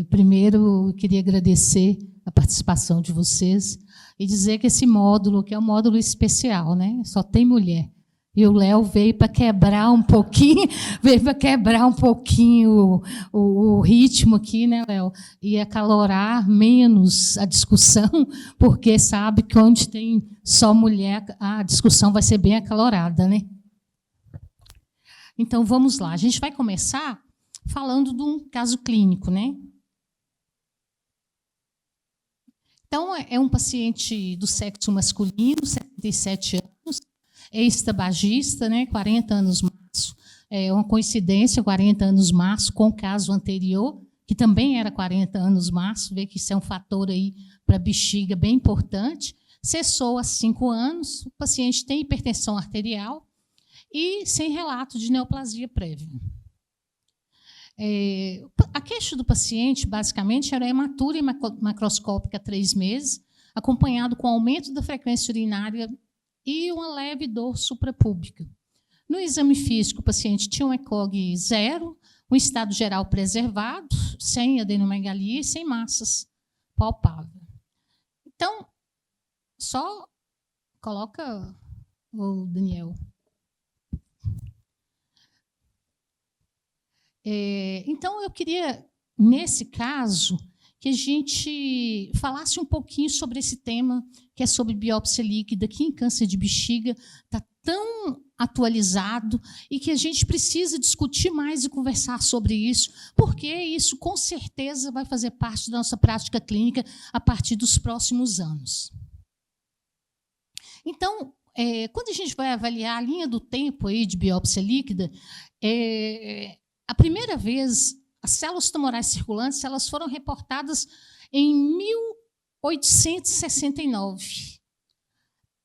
Primeiro, eu queria agradecer a participação de vocês e dizer que esse módulo, que é um módulo especial, né? Só tem mulher. E o Léo veio para quebrar um pouquinho, o ritmo aqui, né, Léo? E acalorar menos a discussão, porque sabe que onde tem só mulher, a discussão vai ser bem acalorada, né? Então, vamos lá. A gente vai começar falando de um caso clínico, né? Então, é um paciente do sexo masculino, 77 anos, ex-tabagista, né, 40 anos março. É uma coincidência, 40 anos março, com o caso anterior, que também era 40 anos março, vê que isso é um fator aí para bexiga bem importante. Cessou há 5 anos, o paciente tem hipertensão arterial e sem relato de neoplasia prévia. A queixa do paciente, basicamente, era hematura macroscópica há 3 meses, acompanhado com aumento da frequência urinária e uma leve dor suprapúbica. No exame físico, o paciente tinha um ECOG 0, um estado geral preservado, sem adenomegalia e sem massas palpáveis. Então, só coloca o Daniel. Então, eu queria, nesse caso, que a gente falasse um pouquinho sobre esse tema, que é sobre biópsia líquida, que em câncer de bexiga está tão atualizado e que a gente precisa discutir mais e conversar sobre isso, porque isso, com certeza, vai fazer parte da nossa prática clínica a partir dos próximos anos. Então, quando a gente vai avaliar a linha do tempo aí de biópsia líquida, a primeira vez, as células tumorais circulantes elas foram reportadas em 1869.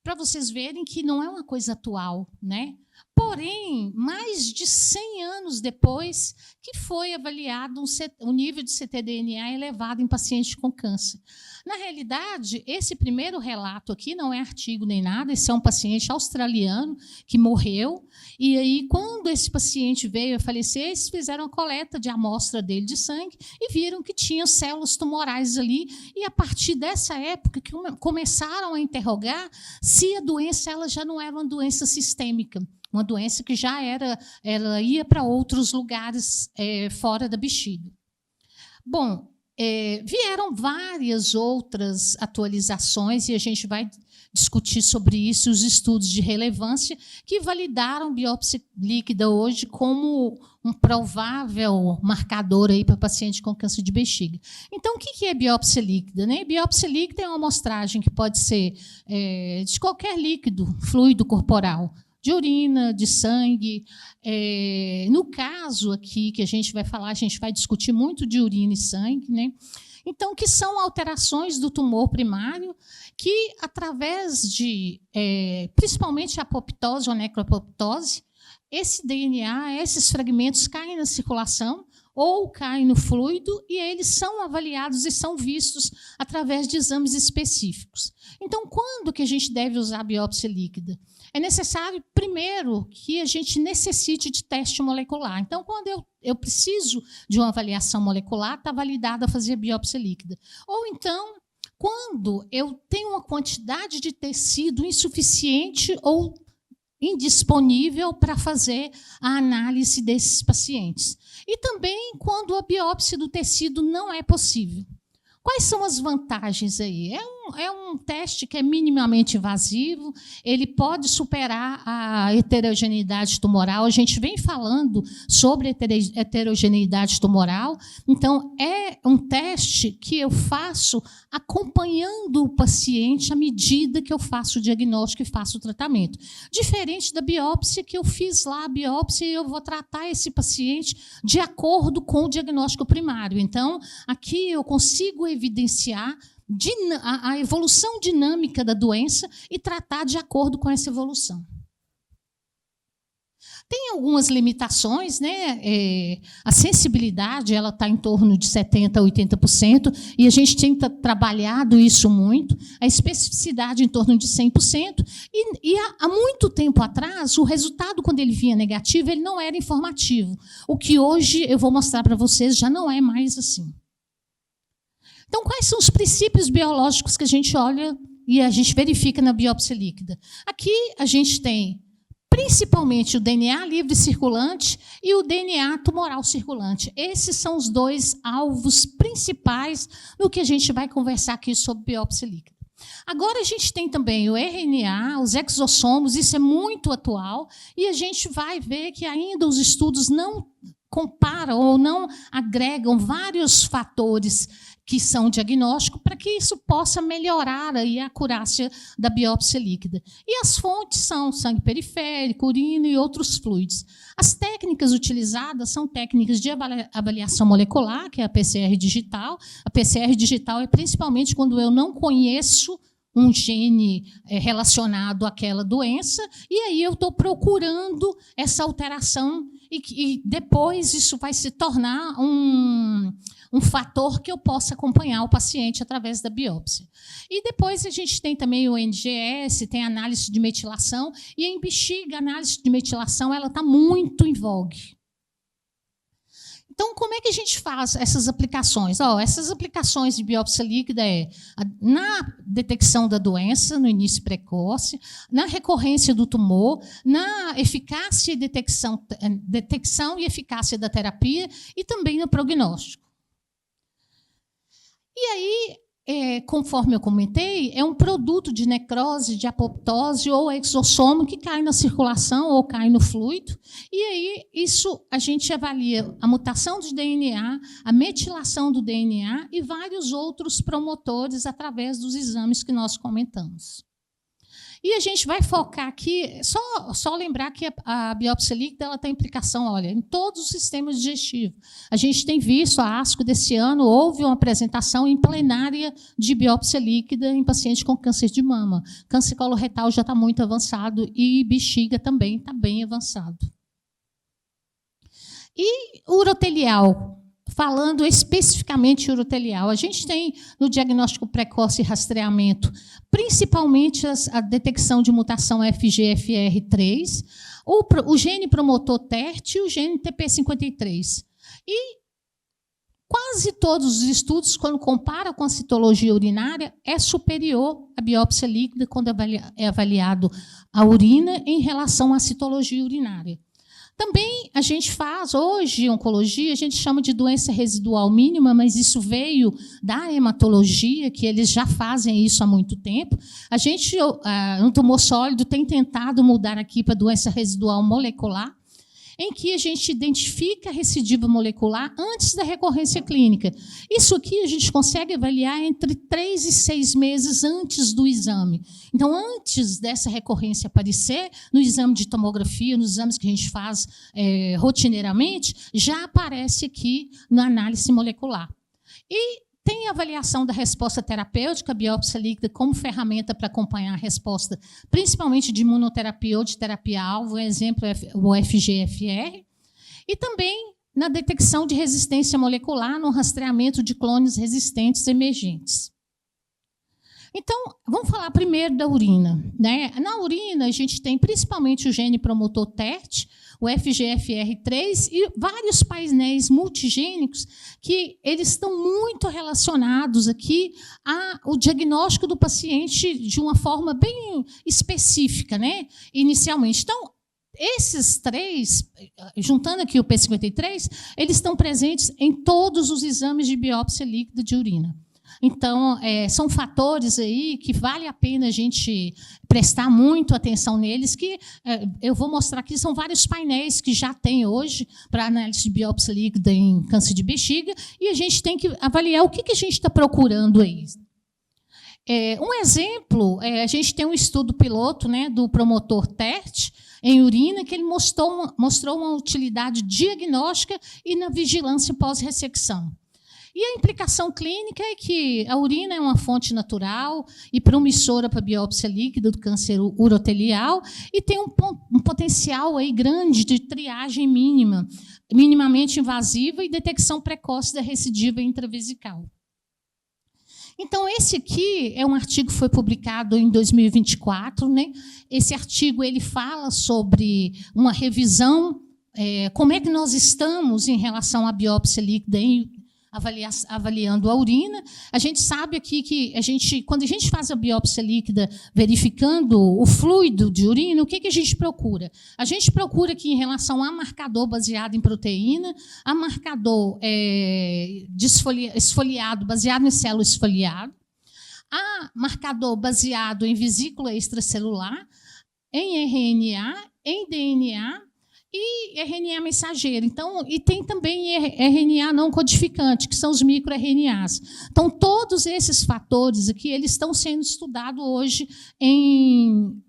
Para vocês verem que não é uma coisa atual, né? Porém, mais de 100 anos depois que foi avaliado um nível de ctDNA elevado em pacientes com câncer. Na realidade, esse primeiro relato aqui não é artigo nem nada, esse é um paciente australiano que morreu, e aí, quando esse paciente veio a falecer, eles fizeram a coleta de amostra dele de sangue e viram que tinha células tumorais ali, e a partir dessa época que começaram a interrogar se a doença ela já não era uma doença sistêmica, uma doença que já ela ia para outros lugares fora da bexiga. Bom, vieram várias outras atualizações e a gente vai discutir sobre isso, os estudos de relevância que validaram biópsia líquida hoje como um provável marcador aí para paciente com câncer de bexiga. Então, o que é biópsia líquida, né? Biópsia líquida é uma amostragem que pode ser de qualquer líquido, fluido corporal, de urina, de sangue. No caso aqui que a gente vai falar, a gente vai discutir muito de urina e sangue, né? Então, que são alterações do tumor primário que, através de, principalmente a apoptose ou necropoptose, esse DNA, esses fragmentos caem na circulação ou caem no fluido e eles são avaliados e são vistos através de exames específicos. Então, quando que a gente deve usar a biópsia líquida? É necessário, primeiro, que a gente necessite de teste molecular. Então, quando eu preciso de uma avaliação molecular, está validada a fazer biópsia líquida. Ou então, quando eu tenho uma quantidade de tecido insuficiente ou indisponível para fazer a análise desses pacientes. E também quando a biópsia do tecido não é possível. Quais são as vantagens aí? É um teste que é minimamente invasivo, ele pode superar a heterogeneidade tumoral. A gente vem falando sobre heterogeneidade tumoral, então é um teste que eu faço acompanhando o paciente à medida que eu faço o diagnóstico e faço o tratamento. Diferente da biópsia, que eu fiz lá a biópsia e eu vou tratar esse paciente de acordo com o diagnóstico primário. Então, aqui eu consigo evidenciar a evolução dinâmica da doença e tratar de acordo com essa evolução. Tem algumas limitações, né? A sensibilidade ela está em torno de 70% a 80%, e a gente tem trabalhado isso muito, a especificidade em torno de 100%, e há muito tempo atrás, o resultado, quando ele vinha negativo, ele não era informativo. O que hoje eu vou mostrar para vocês já não é mais assim. Então, quais são os princípios biológicos que a gente olha e a gente verifica na biópsia líquida? Aqui a gente tem principalmente o DNA livre circulante e o DNA tumoral circulante. Esses são os dois alvos principais no que a gente vai conversar aqui sobre biópsia líquida. Agora a gente tem também o RNA, os exossomos, isso é muito atual, e a gente vai ver que ainda os estudos não comparam ou não agregam vários fatores que são diagnóstico para que isso possa melhorar aí a acurácia da biópsia líquida. E as fontes são sangue periférico, urina e outros fluidos. As técnicas utilizadas são técnicas de avaliação molecular, que é a PCR digital. A PCR digital é principalmente quando eu não conheço um gene relacionado àquela doença, e aí eu estou procurando essa alteração, e depois isso vai se tornar um fator que eu possa acompanhar o paciente através da biópsia. E depois a gente tem também o NGS, tem a análise de metilação, e em bexiga, a análise de metilação está muito em vogue. Então, como é que a gente faz essas aplicações? Essas aplicações de biópsia líquida na detecção da doença, no início precoce, na recorrência do tumor, na eficácia e detecção e eficácia da terapia, e também no prognóstico. E aí, conforme eu comentei, é um produto de necrose, de apoptose ou exossomo que cai na circulação ou cai no fluido. E aí, isso a gente avalia a mutação de DNA, a metilação do DNA e vários outros promotores através dos exames que nós comentamos. E a gente vai focar aqui, só lembrar que a biópsia líquida tem implicação, em todos os sistemas digestivos. A gente tem visto, a ASCO desse ano, houve uma apresentação em plenária de biópsia líquida em pacientes com câncer de mama. Câncer coloretal já está muito avançado e bexiga também está bem avançado. E urotelial. Falando especificamente urotelial, a gente tem no diagnóstico precoce e rastreamento, principalmente a detecção de mutação FGFR3, o gene promotor TERT e o gene TP53. E quase todos os estudos, quando compara com a citologia urinária, é superior à biópsia líquida quando é avaliado a urina em relação à citologia urinária. Também a gente faz, hoje, em oncologia, a gente chama de doença residual mínima, mas isso veio da hematologia, que eles já fazem isso há muito tempo. A gente, no tumor sólido, tem tentado mudar aqui para doença residual molecular, em que a gente identifica a recidiva molecular antes da recorrência clínica. Isso aqui a gente consegue avaliar entre 3 e 6 meses antes do exame. Então, antes dessa recorrência aparecer, no exame de tomografia, nos exames que a gente faz rotineiramente, já aparece aqui na análise molecular. E tem a avaliação da resposta terapêutica, a biópsia líquida, como ferramenta para acompanhar a resposta, principalmente de imunoterapia ou de terapia-alvo, exemplo, o FGFR. E também na detecção de resistência molecular no rastreamento de clones resistentes emergentes. Então, vamos falar primeiro da urina, né? Na urina, a gente tem principalmente o gene promotor TERT, o FGFR3 e vários painéis multigênicos que eles estão muito relacionados aqui ao diagnóstico do paciente de uma forma bem específica, né? Inicialmente. Então, esses três, juntando aqui o P53, eles estão presentes em todos os exames de biópsia líquida de urina. Então, são fatores aí que vale a pena a gente prestar muito atenção neles, que eu vou mostrar aqui, são vários painéis que já tem hoje para análise de biópsia líquida em câncer de bexiga, e a gente tem que avaliar o que a gente está procurando aí. Um exemplo, a gente tem um estudo piloto, né, do promotor TERT em urina, que ele mostrou uma utilidade diagnóstica e na vigilância pós-ressecção. E a implicação clínica é que a urina é uma fonte natural e promissora para a biópsia líquida do câncer urotelial e tem um potencial aí grande de triagem mínima, minimamente invasiva e detecção precoce da recidiva intravesical. Então, esse aqui é um artigo que foi publicado em 2024. Né? Esse artigo ele fala sobre uma revisão, como é que nós estamos em relação à biópsia líquida avaliando a urina. A gente sabe aqui que quando a gente faz a biópsia líquida verificando o fluido de urina, o que a gente procura? A gente procura aqui em relação a marcador baseado em proteína, a marcador esfoliado baseado em célula esfoliada, a marcador baseado em vesícula extracelular, em RNA, em DNA, e RNA mensageiro. Então, e tem também RNA não codificante, que são os microRNAs. Então, todos esses fatores aqui, eles estão sendo estudados hoje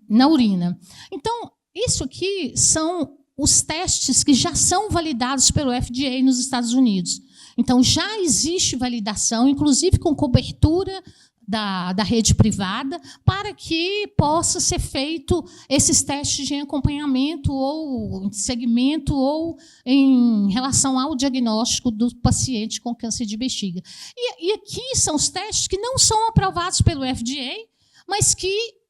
na urina. Então, isso aqui são os testes que já são validados pelo FDA nos Estados Unidos. Então, já existe validação, inclusive com cobertura da rede privada, para que possa ser feito esses testes de acompanhamento ou segmento ou em relação ao diagnóstico do paciente com câncer de bexiga. E aqui são os testes que não são aprovados pelo FDA, mas que,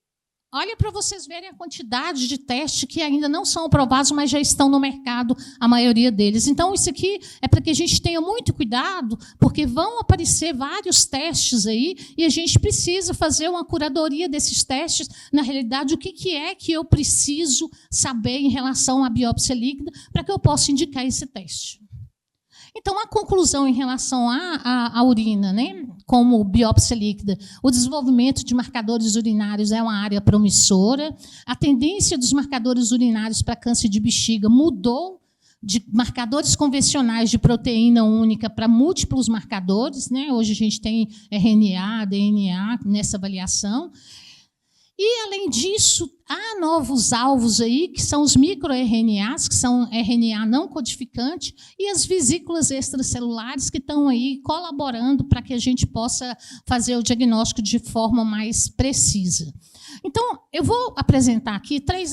olha para vocês verem a quantidade de testes que ainda não são aprovados, mas já estão no mercado, a maioria deles. Então, isso aqui é para que a gente tenha muito cuidado, porque vão aparecer vários testes aí, e a gente precisa fazer uma curadoria desses testes. Na realidade, o que é que eu preciso saber em relação à biópsia líquida para que eu possa indicar esse teste? Então, a conclusão em relação à urina, né, como biópsia líquida, o desenvolvimento de marcadores urinários é uma área promissora, a tendência dos marcadores urinários para câncer de bexiga mudou de marcadores convencionais de proteína única para múltiplos marcadores. Né? Hoje a gente tem RNA, DNA nessa avaliação. E, além disso, há novos alvos aí, que são os microRNAs, que são RNA não codificante, e as vesículas extracelulares, que estão aí colaborando para que a gente possa fazer o diagnóstico de forma mais precisa. Então, eu vou apresentar aqui 4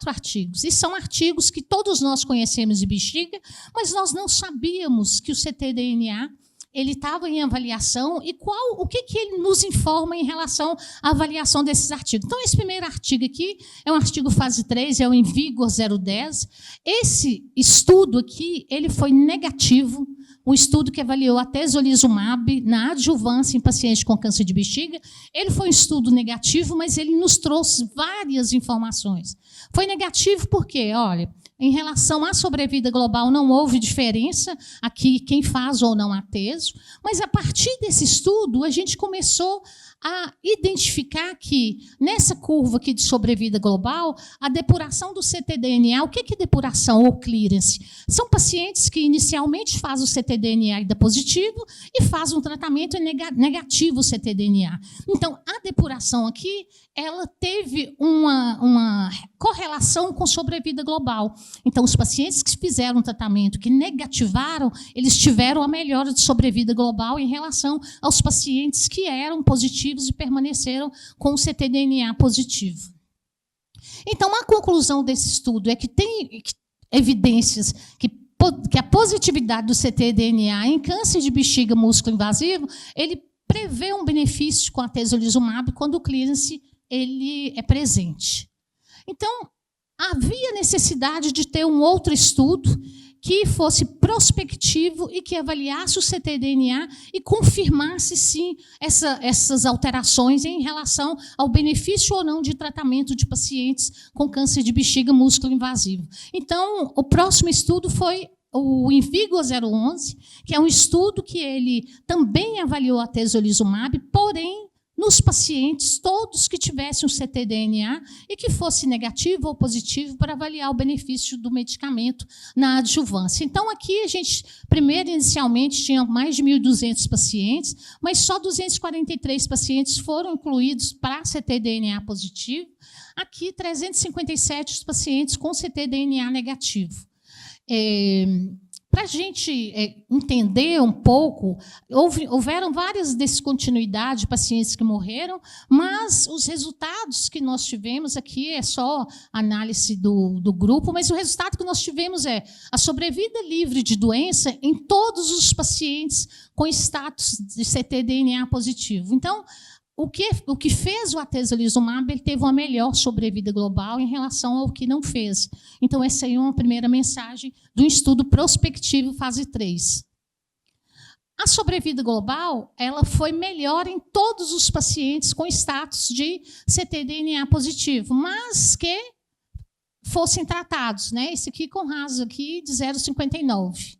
artigos, e são artigos que todos nós conhecemos de bexiga, mas nós não sabíamos que o ctDNA ele estava em avaliação e o que ele nos informa em relação à avaliação desses artigos. Então, esse primeiro artigo aqui é um artigo fase 3, é o InVigor 010. Esse estudo aqui ele foi negativo, um estudo que avaliou a atezolizumab na adjuvância em pacientes com câncer de bexiga. Ele foi um estudo negativo, mas ele nos trouxe várias informações. Foi negativo porque, olha, em relação à sobrevida global, não houve diferença aqui quem faz ou não ateso, mas a partir desse estudo a gente começou a identificar que, nessa curva aqui de sobrevida global, a depuração do ctDNA, o que é depuração ou clearance? São pacientes que inicialmente fazem o ctDNA e dá positivo e fazem um tratamento negativo o ctDNA. Então, a depuração aqui, ela teve uma correlação com sobrevida global. Então, os pacientes que fizeram um tratamento que negativaram, eles tiveram a melhora de sobrevida global em relação aos pacientes que eram positivos e permaneceram com o ctDNA positivo. Então, a conclusão desse estudo é que tem evidências que a positividade do ctDNA em câncer de bexiga músculo invasivo, ele prevê um benefício com a atezolizumab quando o clearance ele é presente. Então, havia necessidade de ter um outro estudo que fosse prospectivo e que avaliasse o ctDNA e confirmasse, sim, essas alterações em relação ao benefício ou não de tratamento de pacientes com câncer de bexiga músculo invasivo. Então, o próximo estudo foi o InVigor 011, que é um estudo que ele também avaliou a atezolizumab, porém, nos pacientes, todos que tivessem um ctDNA e que fosse negativo ou positivo para avaliar o benefício do medicamento na adjuvância. Então, aqui a gente, primeiro, inicialmente, tinha mais de 1.200 pacientes, mas só 243 pacientes foram incluídos para ctDNA positivo. Aqui, 357 pacientes com ctDNA negativo. para a gente entender um pouco, houveram várias descontinuidades de pacientes que morreram, mas os resultados que nós tivemos aqui é só análise do grupo, mas o resultado que nós tivemos é a sobrevida livre de doença em todos os pacientes com status de ctDNA positivo. Então, o que fez o atezolizumab, ele teve uma melhor sobrevida global em relação ao que não fez. Então, essa aí é uma primeira mensagem do estudo prospectivo fase 3. A sobrevida global, ela foi melhor em todos os pacientes com status de ctDNA positivo, mas que fossem tratados, né? Esse aqui com raso aqui de 0,59.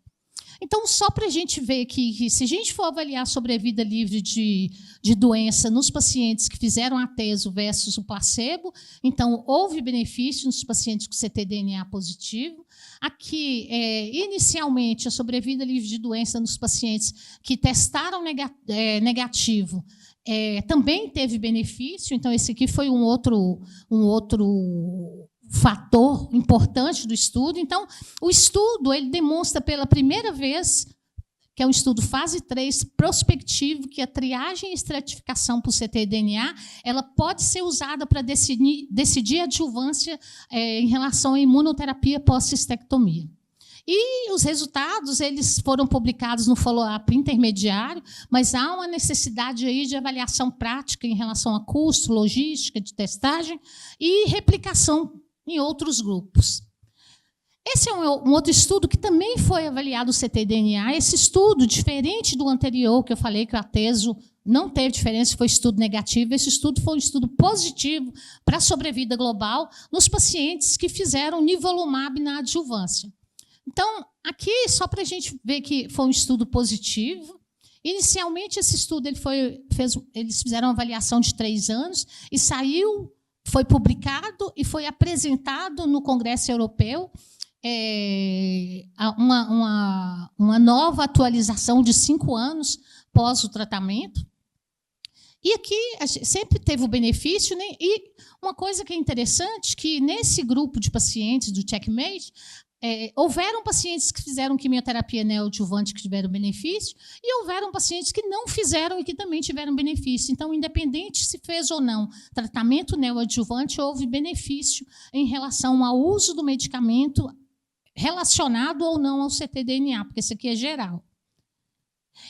Então, só para a gente ver que se a gente for avaliar a sobrevida livre de doença nos pacientes que fizeram atezo versus o placebo, então, houve benefício nos pacientes com ctDNA positivo. Aqui, inicialmente, a sobrevida livre de doença nos pacientes que testaram negativo também teve benefício. Então, esse aqui foi um outro fator importante do estudo. Então, o estudo ele demonstra pela primeira vez, que é um estudo fase 3, prospectivo, que a triagem e estratificação por ctDNA ela pode ser usada para decidir a adjuvância em relação à imunoterapia pós-cistectomia. E os resultados eles foram publicados no follow-up intermediário, mas há uma necessidade aí de avaliação prática em relação a custo, logística de testagem e replicação em outros grupos. Esse é um outro estudo que também foi avaliado o ctDNA. Esse estudo, diferente do anterior, que eu falei que o atezo não teve diferença, foi estudo negativo. Esse estudo foi um estudo positivo para a sobrevida global nos pacientes que fizeram nivolumab na adjuvância. Então, aqui, só para a gente ver que foi um estudo positivo. Inicialmente, esse estudo eles fizeram uma avaliação de 3 anos e foi publicado e foi apresentado no Congresso Europeu uma nova atualização de 5 anos pós o tratamento. E aqui a gente sempre teve o benefício, né? E uma coisa que é interessante, que nesse grupo de pacientes do Checkmate, houveram pacientes que fizeram quimioterapia neoadjuvante que tiveram benefício e houveram pacientes que não fizeram e que também tiveram benefício. Então, independente se fez ou não tratamento neoadjuvante, houve benefício em relação ao uso do medicamento relacionado ou não ao ctDNA, porque isso aqui é geral.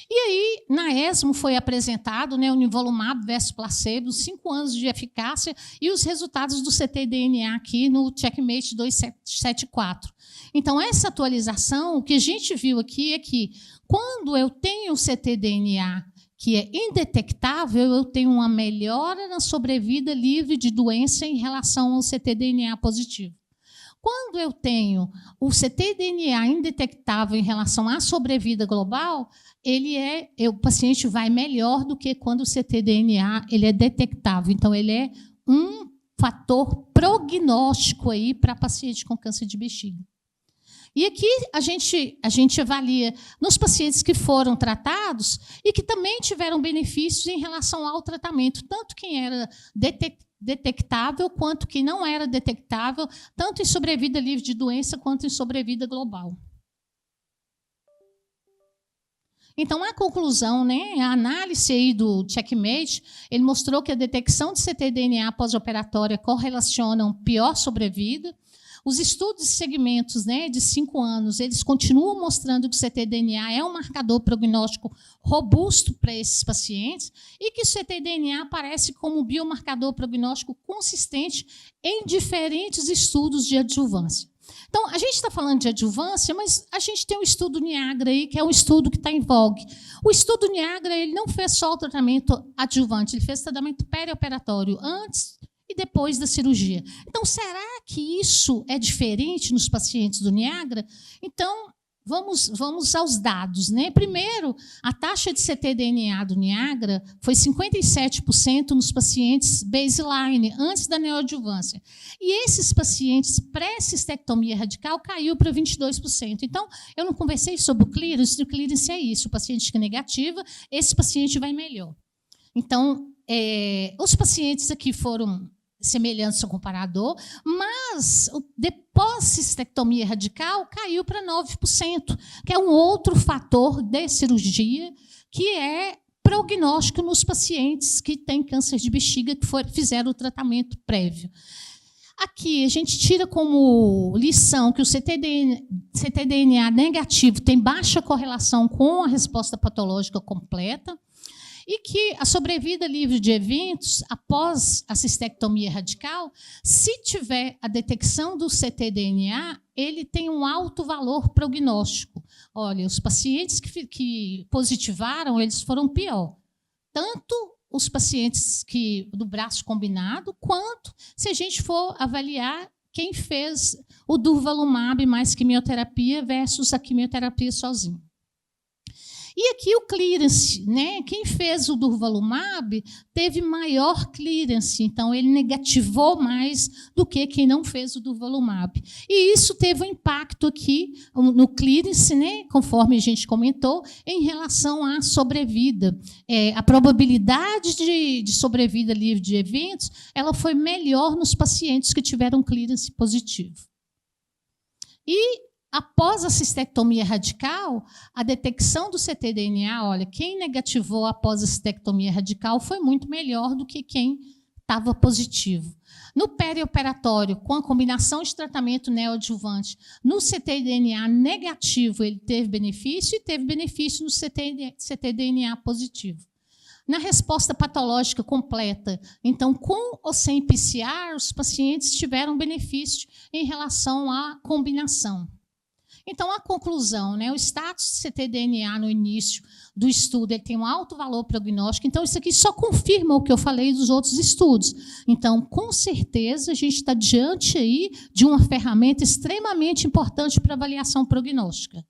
E aí, na ESMO, foi apresentado, né, o nivolumab versus placebo, 5 anos de eficácia e os resultados do ctDNA aqui no Checkmate 274. Então, essa atualização, o que a gente viu aqui é que, quando eu tenho ctDNA que é indetectável, eu tenho uma melhora na sobrevida livre de doença em relação ao ctDNA positivo. Quando eu tenho o ctDNA indetectável em relação à sobrevida global, o paciente vai melhor do que quando o ctDNA ele é detectável. Então, ele é um fator prognóstico aí para paciente com câncer de bexiga. E aqui a gente avalia nos pacientes que foram tratados e que também tiveram benefícios em relação ao tratamento, tanto quem era detectável quanto quem não era detectável, tanto em sobrevida livre de doença quanto em sobrevida global. Então, a conclusão, né, a análise aí do Checkmate, ele mostrou que a detecção de ctDNA pós-operatória correlacionam pior sobrevida. Os estudos de segmentos, né, de 5 anos, eles continuam mostrando que o ctDNA é um marcador prognóstico robusto para esses pacientes e que o ctDNA aparece como biomarcador prognóstico consistente em diferentes estudos de adjuvância. Então, a gente está falando de adjuvância, mas a gente tem um estudo Niagara aí, que é um estudo que está em vogue. O estudo Niagara ele não fez só o tratamento adjuvante, ele fez tratamento perioperatório antes e depois da cirurgia. Então, será que isso é diferente nos pacientes do Niagara? Então, vamos aos dados, né? Primeiro, a taxa de ctDNA do Niagara foi 57% nos pacientes baseline, antes da neoadjuvância. E esses pacientes pré-cistectomia radical caiu para 22%. Então, eu não conversei sobre o clearance é isso. O paciente que é negativa, esse paciente vai melhor. Então, os pacientes aqui foram semelhantes ao comparador, mas pós-cistectomia radical caiu para 9%, que é um outro fator de cirurgia que é prognóstico nos pacientes que têm câncer de bexiga que fizeram o tratamento prévio. Aqui a gente tira como lição que o ctDNA negativo tem baixa correlação com a resposta patológica completa e que a sobrevida livre de eventos após a cistectomia radical, se tiver a detecção do ctDNA, ele tem um alto valor prognóstico. Olha, os pacientes que positivaram, eles foram pior. Tanto os pacientes do braço combinado, quanto se a gente for avaliar quem fez o durvalumab mais quimioterapia versus a quimioterapia sozinho. E aqui o clearance, né? Quem fez o durvalumab teve maior clearance, então ele negativou mais do que quem não fez o durvalumab. E isso teve um impacto aqui no clearance, né? Conforme a gente comentou, em relação à sobrevida. A probabilidade de sobrevida livre de eventos, ela foi melhor nos pacientes que tiveram clearance positivo. E após a cistectomia radical, a detecção do ctDNA, olha, quem negativou após a cistectomia radical foi muito melhor do que quem estava positivo. No perioperatório, com a combinação de tratamento neoadjuvante, no ctDNA negativo ele teve benefício e teve benefício no ctDNA positivo. Na resposta patológica completa, então, com ou sem PCR, os pacientes tiveram benefício em relação à combinação. Então, a conclusão, né? O status de ctDNA no início do estudo ele tem um alto valor prognóstico, então isso aqui só confirma o que eu falei dos outros estudos. Então, com certeza, a gente está diante aí de uma ferramenta extremamente importante para avaliação prognóstica.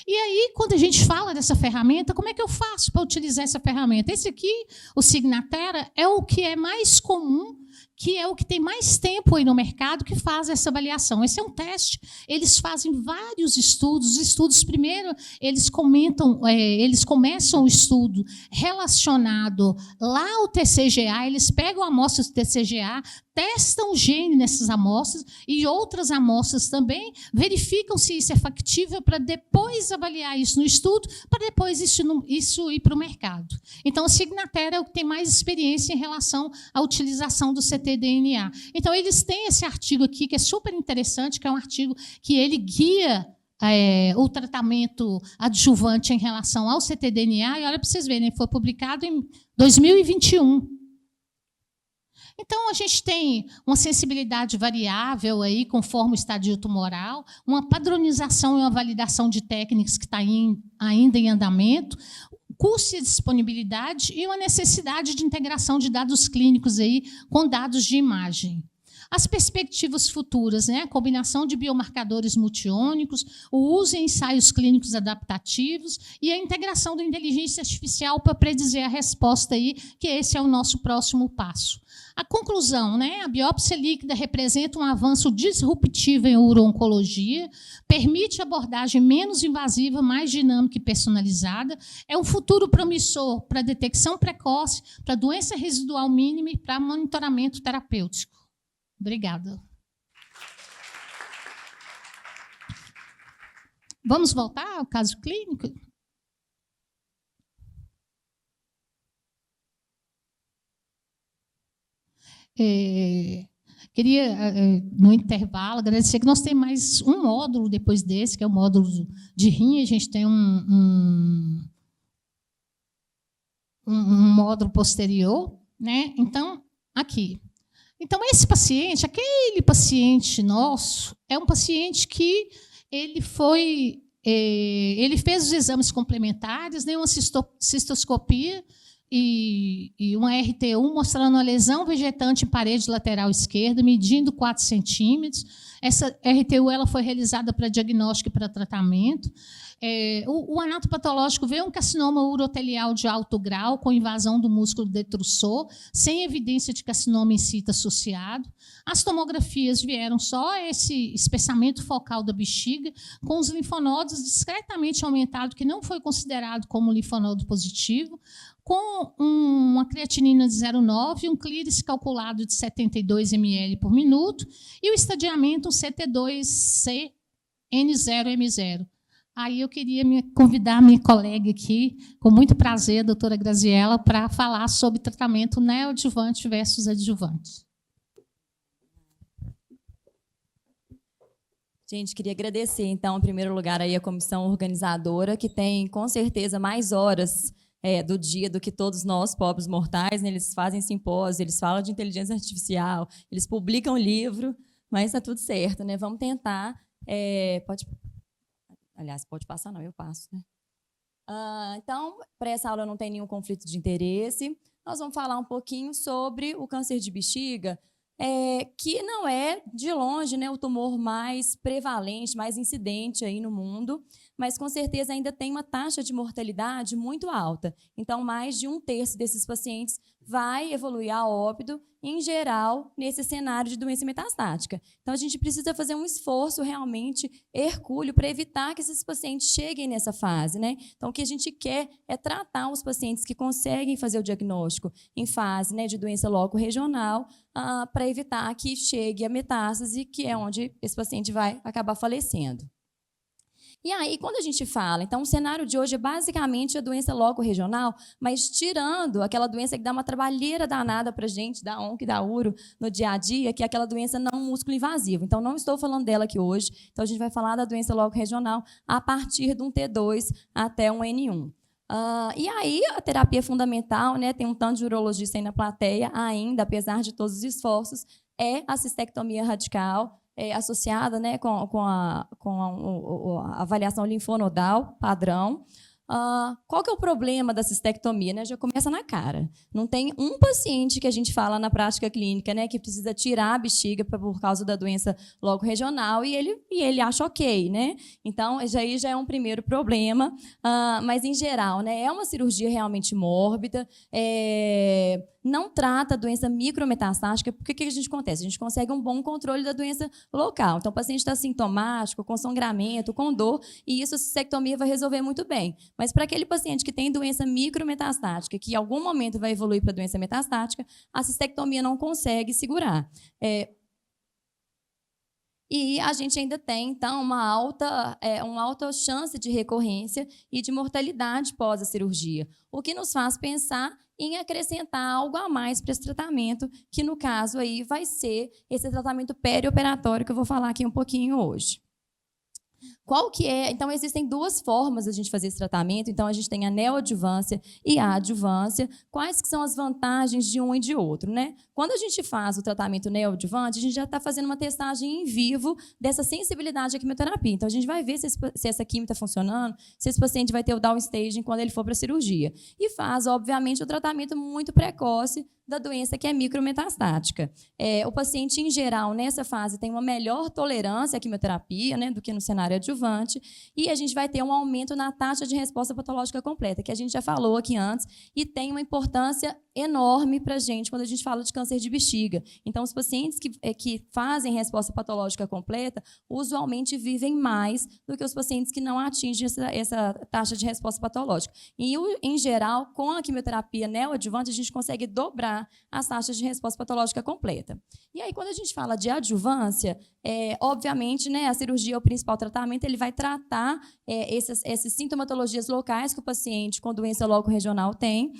E aí, quando a gente fala dessa ferramenta, como é que eu faço para utilizar essa ferramenta? Esse aqui, o Signatera, é o que é mais comum, que é o que tem mais tempo aí no mercado que faz essa avaliação. Esse é um teste. Eles fazem vários estudos. Os estudos, primeiro, eles começam o estudo relacionado lá ao TCGA, eles pegam amostras do TCGA, testam o gene nessas amostras e outras amostras também, verificam se isso é factível para depois avaliar isso no estudo, para depois isso ir para o mercado. Então, o Signatera é o que tem mais experiência em relação à utilização do ctDNA. Então, eles têm esse artigo aqui, que é super interessante, que é um artigo que ele guia o tratamento adjuvante em relação ao ctDNA, e olha para vocês verem, foi publicado em 2021. Então, a gente tem uma sensibilidade variável aí, conforme o estadio tumoral, uma padronização e uma validação de técnicas que está ainda em andamento, custo e disponibilidade e uma necessidade de integração de dados clínicos aí com dados de imagem. As perspectivas futuras, né? A combinação de biomarcadores multiônicos, o uso em ensaios clínicos adaptativos e a integração da inteligência artificial para predizer a resposta aí, que esse é o nosso próximo passo. A conclusão, né? A biópsia líquida representa um avanço disruptivo em uro-oncologia, permite abordagem menos invasiva, mais dinâmica e personalizada, é um futuro promissor para detecção precoce, para doença residual mínima e para monitoramento terapêutico. Obrigada. Vamos voltar ao caso clínico? Queria, no intervalo, agradecer que nós temos mais um módulo depois desse, que é o módulo de rim. A gente tem um módulo posterior, né? Então, aqui. Então, esse paciente, aquele paciente nosso, é um paciente que ele fez os exames complementares, né, uma cistoscopia e uma RT1 mostrando uma lesão vegetante em parede lateral esquerda, medindo 4 centímetros. Essa RT1 ela foi realizada para diagnóstico e para tratamento. O anatopatológico veio um carcinoma urotelial de alto grau, com invasão do músculo detrusor, sem evidência de carcinoma in situ associado. As tomografias vieram só esse espessamento focal da bexiga, com os linfonodos discretamente aumentados, que não foi considerado como linfonodo positivo, com uma creatinina de 0,9, um clearance calculado de 72 ml por minuto e o estadiamento um CT2C N0M0. Aí eu queria convidar a minha colega aqui, com muito prazer, a doutora Graziela, para falar sobre tratamento neoadjuvante versus adjuvante. Gente, queria agradecer, então, em primeiro lugar, aí a comissão organizadora, que tem, com certeza, mais horas do dia do que todos nós, pobres mortais, né? Eles fazem simpósio, eles falam de inteligência artificial, eles publicam livro, mas está tudo certo, né? Vamos tentar. Aliás, pode passar, não, eu passo, né? Então, para essa aula não tem nenhum conflito de interesse. Nós vamos falar um pouquinho sobre o câncer de bexiga, que não é, de longe, né, o tumor mais prevalente, mais incidente aí no mundo, mas com certeza ainda tem uma taxa de mortalidade muito alta. Então, mais de 1/3 desses pacientes vai evoluir a óbito, em geral, nesse cenário de doença metastática. Então, a gente precisa fazer um esforço realmente hercúleo para evitar que esses pacientes cheguem nessa fase, né? Então, o que a gente quer é tratar os pacientes que conseguem fazer o diagnóstico em fase, né, de doença loco-regional, para evitar que chegue a metástase, que é onde esse paciente vai acabar falecendo. E aí, quando a gente fala, então o cenário de hoje é basicamente a doença loco-regional, mas tirando aquela doença que dá uma trabalheira danada para a gente, da onco e da uro, no dia a dia, que é aquela doença não músculo invasiva. Então, não estou falando dela aqui hoje. Então, a gente vai falar da doença loco-regional a partir de um T2 até um N1. E aí, a terapia fundamental, né, tem um tanto de urologista aí na plateia ainda, apesar de todos os esforços, é a cistectomia radical, associada, né, com a avaliação linfonodal padrão. Qual que é o problema da cistectomia? Né? Já começa na cara. Não tem um paciente que a gente fala na prática clínica, né, que precisa tirar a bexiga por causa da doença loco-regional e ele acha ok, né? Então, aí já é um primeiro problema. Mas, em geral, né, é uma cirurgia realmente mórbida, não trata a doença micrometastática, porque o que a gente acontece? A gente consegue um bom controle da doença local. Então, o paciente está sintomático, com sangramento, com dor, e isso a cistectomia vai resolver muito bem. Mas para aquele paciente que tem doença micrometastática, que em algum momento vai evoluir para doença metastática, a cistectomia não consegue segurar. E a gente ainda tem, então, uma alta chance de recorrência e de mortalidade pós a cirurgia, o que nos faz pensar em acrescentar algo a mais para esse tratamento, que no caso aí vai ser esse tratamento perioperatório que eu vou falar aqui um pouquinho hoje. Qual que é? Então, existem duas formas de a gente fazer esse tratamento. Então, a gente tem a neoadjuvância e a adjuvância. Quais que são as vantagens de um e de outro, né? Quando a gente faz o tratamento neoadjuvante, a gente já está fazendo uma testagem em vivo dessa sensibilidade à quimioterapia. Então, a gente vai ver se essa quimio está funcionando, se esse paciente vai ter o downstaging quando ele for para a cirurgia. E faz, obviamente, o tratamento muito precoce da doença que é micrometastática. O paciente, em geral, nessa fase, tem uma melhor tolerância à quimioterapia, né, do que no cenário adjuvante, e a gente vai ter um aumento na taxa de resposta patológica completa, que a gente já falou aqui antes, e tem uma importância enorme para a gente quando a gente fala de câncer de bexiga. Então, os pacientes que fazem resposta patológica completa, usualmente vivem mais do que os pacientes que não atingem essa taxa de resposta patológica. E, em geral, com a quimioterapia neoadjuvante, a gente consegue dobrar as taxas de resposta patológica completa. E aí, quando a gente fala de adjuvância, obviamente, né, a cirurgia é o principal tratamento, ele vai tratar essas sintomatologias locais que o paciente com doença loco-regional tem,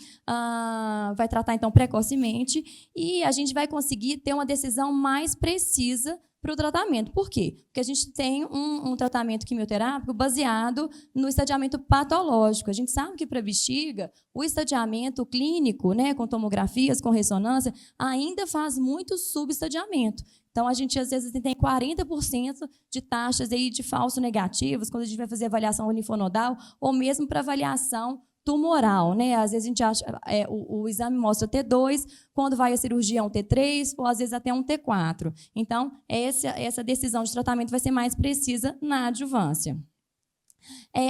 vai tratar, então, precocemente, e a gente vai conseguir ter uma decisão mais precisa para o tratamento. Por quê? Porque a gente tem um tratamento quimioterápico baseado no estadiamento patológico. A gente sabe que para a bexiga, o estadiamento clínico, né, com tomografias, com ressonância, ainda faz muito subestadiamento. Então, a gente, às vezes, tem 40% de taxas aí de falso negativos, quando a gente vai fazer avaliação linfonodal, ou mesmo para avaliação tumoral, né? Às vezes a gente acha, o exame mostra T2, quando vai a cirurgia é um T3, ou às vezes até um T4. Então, essa decisão de tratamento vai ser mais precisa na adjuvância.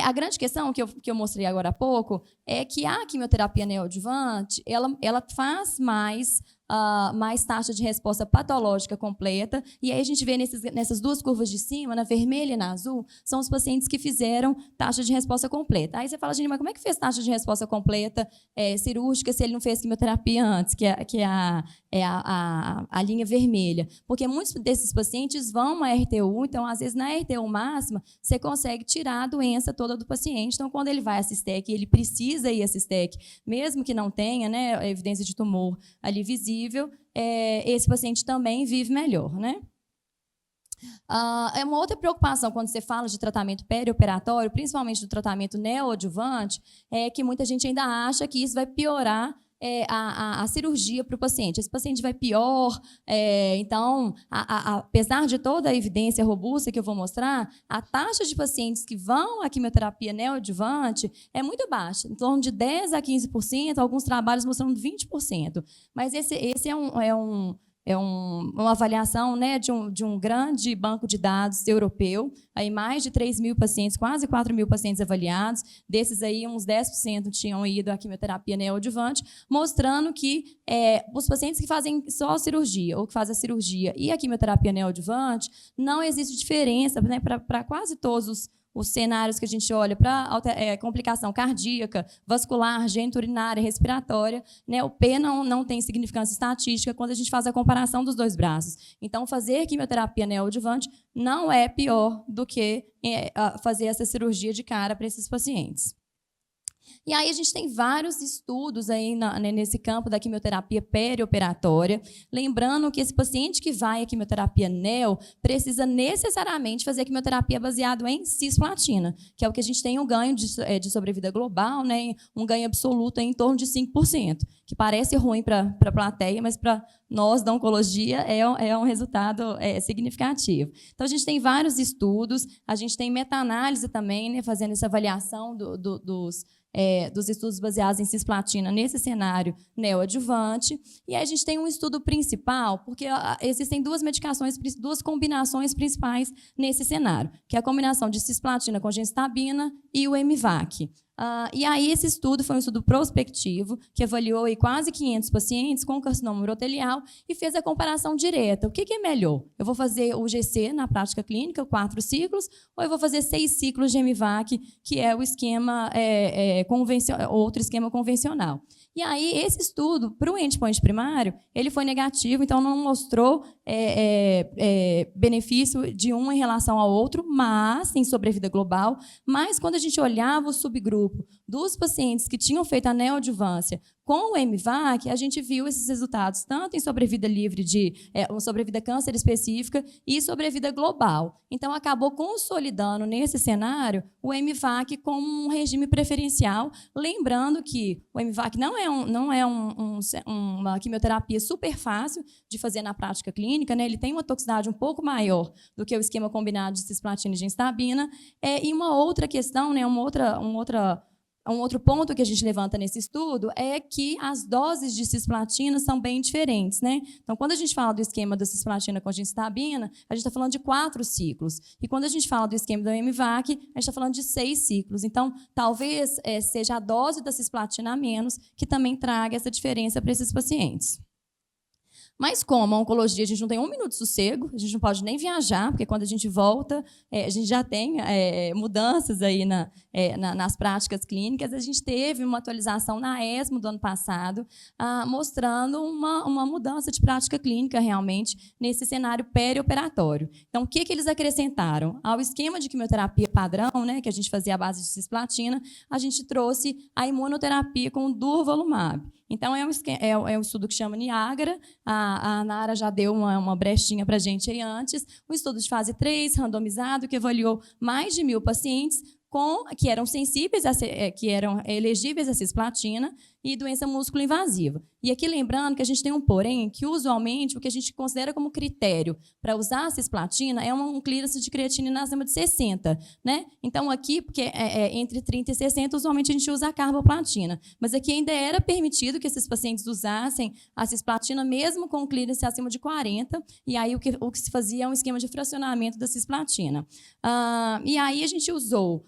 A grande questão que eu mostrei agora há pouco é que a quimioterapia neoadjuvante ela faz mais mais taxa de resposta patológica completa. E aí a gente vê nessas duas curvas de cima, na vermelha e na azul, são os pacientes que fizeram taxa de resposta completa. Aí você fala, gente, mas como é que fez taxa de resposta completa cirúrgica se ele não fez quimioterapia antes, que é a linha vermelha? Porque muitos desses pacientes vão à RTU, então, às vezes, na RTU máxima, você consegue tirar a doença toda do paciente. Então, quando ele vai à Cistec, ele precisa ir à Cistec, mesmo que não tenha, né, a evidência de tumor ali visível, esse paciente também vive melhor, né? É uma outra preocupação quando você fala de tratamento perioperatório, principalmente do tratamento neoadjuvante, é que muita gente ainda acha que isso vai piorar a cirurgia para o paciente. Esse paciente vai pior, então, apesar de toda a evidência robusta que eu vou mostrar, a taxa de pacientes que vão à quimioterapia neoadjuvante é muito baixa, em torno de 10% a 15%, alguns trabalhos mostrando 20%. Mas esse é uma avaliação, né, de um grande banco de dados europeu, aí mais de 3.000 pacientes, quase 4.000 pacientes avaliados, desses aí uns 10% tinham ido à quimioterapia neoadjuvante, mostrando que os pacientes que fazem só a cirurgia, ou que fazem a cirurgia e a quimioterapia neoadjuvante, não existe diferença, né, para quase todos os cenários que a gente olha para complicação cardíaca, vascular, geniturinária, respiratória, né, o P não tem significância estatística quando a gente faz a comparação dos dois braços. Então, fazer quimioterapia neoadjuvante não é pior do que fazer essa cirurgia de cara para esses pacientes. E aí a gente tem vários estudos aí nesse campo da quimioterapia perioperatória, lembrando que esse paciente que vai à quimioterapia neo precisa necessariamente fazer quimioterapia baseado em cisplatina, que é o que a gente tem um ganho de sobrevida global, né, um ganho absoluto em torno de 5%, que parece ruim para a plateia, mas para nós da oncologia é um resultado significativo. Então, a gente tem vários estudos, a gente tem meta-análise também, né, fazendo essa avaliação dos estudos baseados em cisplatina nesse cenário neoadjuvante. E aí a gente tem um estudo principal, porque existem duas combinações principais nesse cenário, que é a combinação de cisplatina com gemcitabina e o MVAC. E aí esse estudo foi um estudo prospectivo, que avaliou aí quase 500 pacientes com carcinoma urotelial e fez a comparação direta. O que é melhor? Eu vou fazer o GC na prática clínica, 4 ciclos, ou eu vou fazer 6 ciclos de MVAC, que é o esquema outro esquema convencional. E aí, esse estudo, para o endpoint primário, ele foi negativo, então não mostrou benefício de um em relação ao outro, mas em sobrevida global. Mas, quando a gente olhava o subgrupo dos pacientes que tinham feito a neoadjuvância com o MVAC, a gente viu esses resultados tanto em sobrevida livre sobrevida câncer específica e sobrevida global. Então, acabou consolidando nesse cenário o MVAC como um regime preferencial, lembrando que o MVAC não é uma quimioterapia super fácil de fazer na prática clínica, né? Ele tem uma toxicidade um pouco maior do que o esquema combinado de cisplatina e gemcitabina. E uma outra questão, né? Um outro ponto que a gente levanta nesse estudo é que as doses de cisplatina são bem diferentes, né? Então, quando a gente fala do esquema da cisplatina com gemcitabina, a gente está falando de 4 ciclos. E quando a gente fala do esquema do MVAC, a gente está falando de 6 ciclos. Então, talvez seja a dose da cisplatina a menos que também traga essa diferença para esses pacientes. Mas como a oncologia, a gente não tem 1 minuto de sossego, a gente não pode nem viajar, porque quando a gente volta, a gente já tem mudanças aí nas práticas clínicas. A gente teve uma atualização na ESMO do ano passado, mostrando uma mudança de prática clínica realmente nesse cenário perioperatório. Então, o que eles acrescentaram? Ao esquema de quimioterapia padrão, né, que a gente fazia à base de cisplatina, a gente trouxe a imunoterapia com durvalumab. Então, é um estudo que chama Niagara. A Nara já deu uma brechinha para a gente aí antes. Um estudo de fase 3, randomizado, que avaliou mais de 1.000 pacientes que eram sensíveis, que eram elegíveis à cisplatina e doença músculo-invasiva. E aqui lembrando que a gente tem um porém, que usualmente o que a gente considera como critério para usar a cisplatina é um clearance de creatinina acima de 60, né? Então aqui, porque entre 30 e 60, usualmente a gente usa a carboplatina. Mas aqui ainda era permitido que esses pacientes usassem a cisplatina mesmo com clearance acima de 40, e aí o que se fazia é um esquema de fracionamento da cisplatina. E aí a gente usou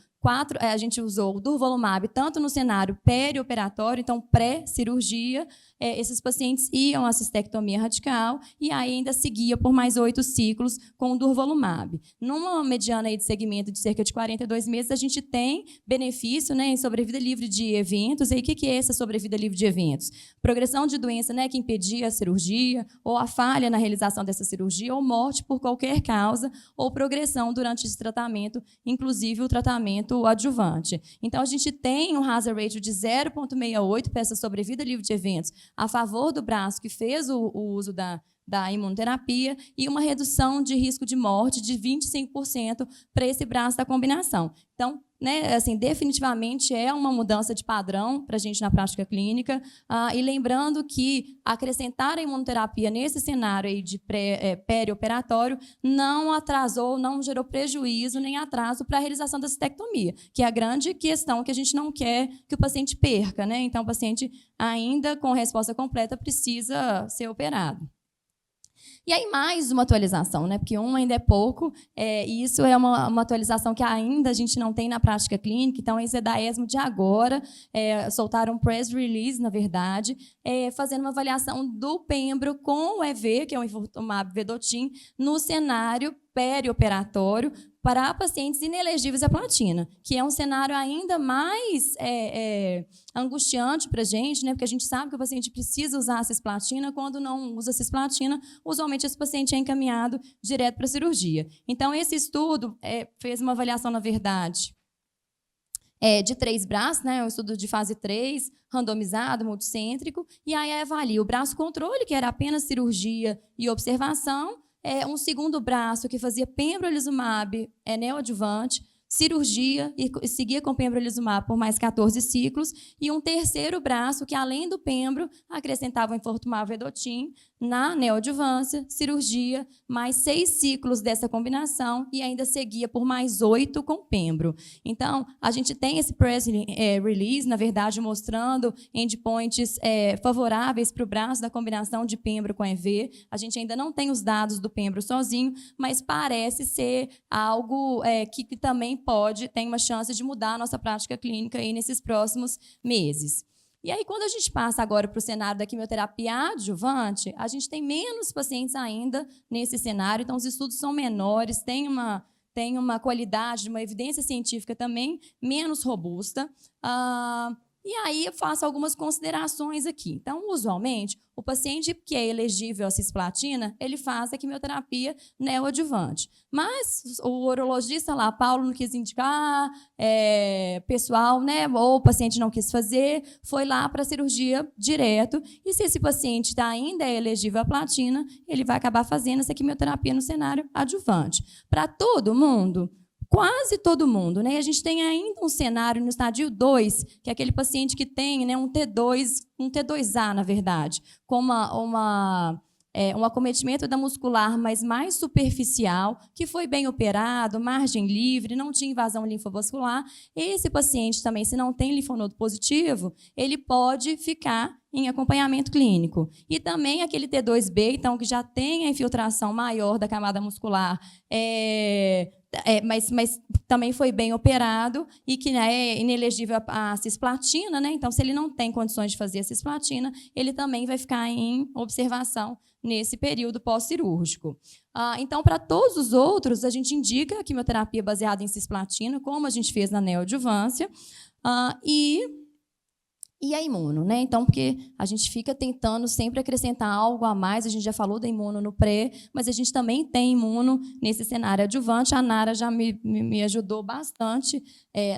a gente usou o durvalumab tanto no cenário perioperatório, então pré-cirurgia, esses pacientes iam à cistectomia radical e ainda seguia por mais 8 ciclos com o durvalumab. Numa mediana aí de segmento de cerca de 42 meses, a gente tem benefício, né, em sobrevida livre de eventos. E aí, o que é essa sobrevida livre de eventos? Progressão de doença, né, que impedia a cirurgia, ou a falha na realização dessa cirurgia, ou morte por qualquer causa, ou progressão durante esse tratamento, inclusive o tratamento adjuvante. Então, a gente tem um hazard ratio de 0,68 para essa sobrevida livre de eventos a favor do braço que fez o uso da imunoterapia e uma redução de risco de morte de 25% para esse braço da combinação. Então, né, assim, definitivamente é uma mudança de padrão para a gente na prática clínica. E lembrando que acrescentar a imunoterapia nesse cenário aí de perioperatório não atrasou, não gerou prejuízo nem atraso para a realização da cistectomia, que é a grande questão que a gente não quer que o paciente perca, né? Então, o paciente ainda com resposta completa precisa ser operado. E aí, mais uma atualização, né? Porque ainda é pouco, e isso é uma atualização que ainda a gente não tem na prática clínica. Então, esse é da ESMO de agora, soltaram um press release, na verdade, fazendo uma avaliação do pembro com o EV, que é o enfortumab vedotin, no cenário perioperatório para pacientes inelegíveis à platina, que é um cenário ainda mais angustiante para a gente, né? Porque a gente sabe que o paciente precisa usar a cisplatina. Quando não usa a cisplatina, usualmente esse paciente é encaminhado direto para a cirurgia. Então, esse estudo fez uma avaliação, na verdade, de 3 braços, né? Um estudo de fase 3, randomizado, multicêntrico, e aí avalia o braço controle, que era apenas cirurgia e observação, um segundo braço que fazia pembrolizumab neoadjuvante, cirurgia e seguia com pembrolizumab por mais 14 ciclos, e um terceiro braço que, além do pembro, acrescentava o enfortumab vedotin na neoadjuvância, cirurgia, mais 6 ciclos dessa combinação e ainda seguia por mais 8 com pembro. Então, a gente tem esse press release, na verdade, mostrando endpoints favoráveis para o braço da combinação de pembro com EV. A gente ainda não tem os dados do pembro sozinho, mas parece ser algo que também tem uma chance de mudar a nossa prática clínica aí nesses próximos meses. E aí, quando a gente passa agora para o cenário da quimioterapia adjuvante, a gente tem menos pacientes ainda nesse cenário, então os estudos são menores, tem uma qualidade, uma evidência científica também menos robusta. E aí eu faço algumas considerações aqui. Então, usualmente, o paciente que é elegível à cisplatina, ele faz a quimioterapia neoadjuvante. Mas o urologista lá, Paulo, não quis indicar, pessoal, né, ou o paciente não quis fazer, foi lá para a cirurgia direto. E se esse paciente ainda é elegível à platina, ele vai acabar fazendo essa quimioterapia no cenário adjuvante. Para todo mundo, quase todo mundo, né? A gente tem ainda um cenário no estádio 2, que é aquele paciente que tem, né, um T2A, na verdade, com um acometimento da muscular, mas mais superficial, que foi bem operado, margem livre, não tinha invasão linfovascular. Esse paciente também, se não tem linfonodo positivo, ele pode ficar em acompanhamento clínico. E também aquele T2B, então, que já tem a infiltração maior da camada muscular, mas também foi bem operado e que é inelegível à cisplatina, né? Então, se ele não tem condições de fazer a cisplatina, ele também vai ficar em observação nesse período pós-cirúrgico. Então, para todos os outros, a gente indica a quimioterapia baseada em cisplatina, como a gente fez na neoadjuvância, e a imuno, né? Então, porque a gente fica tentando sempre acrescentar algo a mais, a gente já falou da imuno no pré, mas a gente também tem imuno nesse cenário adjuvante. A Nara já me ajudou bastante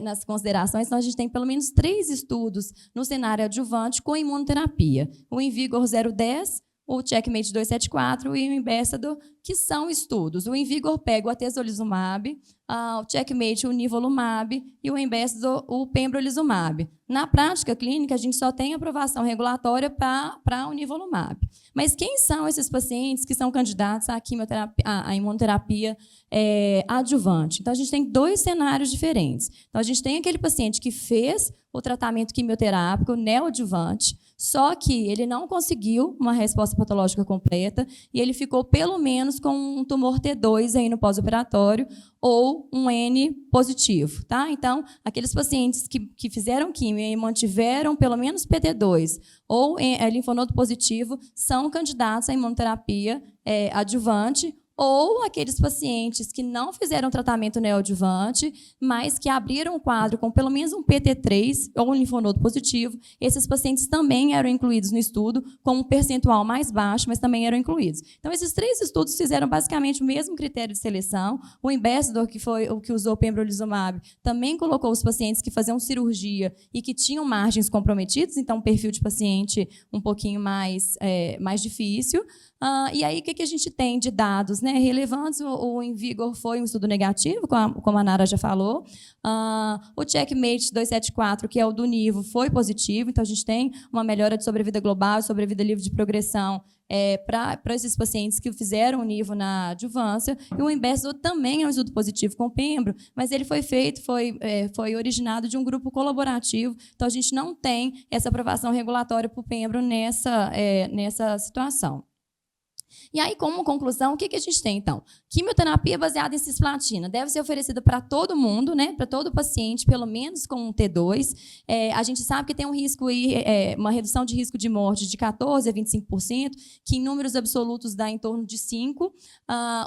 nas considerações. Então, a gente tem pelo menos 3 estudos no cenário adjuvante com imunoterapia. O InVigor 010, o Checkmate 274 e o Embassador, que são estudos. O InVigor pega o atezolizumab, o Checkmate o nivolumab e o Embassador o pembrolizumab. Na prática clínica, a gente só tem aprovação regulatória para o nivolumab. Mas quem são esses pacientes que são candidatos à quimioterapia, à imunoterapia adjuvante? Então, a gente tem 2 cenários diferentes. Então, a gente tem aquele paciente que fez o tratamento quimioterápico neoadjuvante, só que ele não conseguiu uma resposta patológica completa e ele ficou pelo menos menos com um tumor T2 aí no pós-operatório ou um N positivo, tá? Então, aqueles pacientes que fizeram quimio e mantiveram pelo menos PT2 ou linfonodo positivo são candidatos à imunoterapia adjuvante, ou aqueles pacientes que não fizeram tratamento neoadjuvante, mas que abriram o quadro com pelo menos um PT3 ou um linfonodo positivo, esses pacientes também eram incluídos no estudo, com um percentual mais baixo, mas também eram incluídos. Então, esses 3 estudos fizeram basicamente o mesmo critério de seleção. O Ambassador, que foi o que usou pembrolizumab, também colocou os pacientes que faziam cirurgia e que tinham margens comprometidas, então um perfil de paciente um pouquinho mais difícil. E aí, o que a gente tem de dados, né, relevantes? O InVigor foi um estudo negativo, como a Nara já falou. O Checkmate 274, que é o do Nivo, foi positivo. Então, a gente tem uma melhora de sobrevida global e sobrevida livre de progressão para esses pacientes que fizeram o Nivo na adjuvância. E o Ambassador também é um estudo positivo com pembro, mas ele foi originado de um grupo colaborativo. Então, a gente não tem essa aprovação regulatória para o pembro nessa situação. E aí, como conclusão, o que a gente tem, então? Quimioterapia baseada em cisplatina deve ser oferecida para todo mundo, né? Para todo paciente, pelo menos com um T2. A gente sabe que tem um risco aí, uma redução de risco de morte de 14% a 25%, que em números absolutos dá em torno de 5%.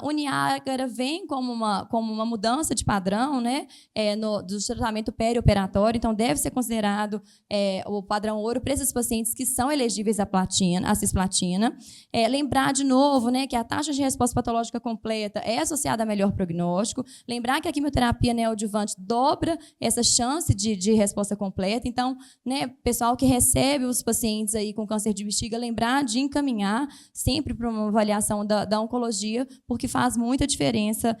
O Niágara vem como uma mudança de padrão, né? Do tratamento perioperatório, então deve ser considerado o padrão ouro para esses pacientes que são elegíveis à cisplatina. Lembrar de novo, né, que a taxa de resposta patológica completa é associada a melhor prognóstico. Lembrar que a quimioterapia neoadjuvante dobra essa chance de resposta completa. Então, né, pessoal que recebe os pacientes aí com câncer de bexiga, lembrar de encaminhar sempre para uma avaliação da oncologia, porque faz muita diferença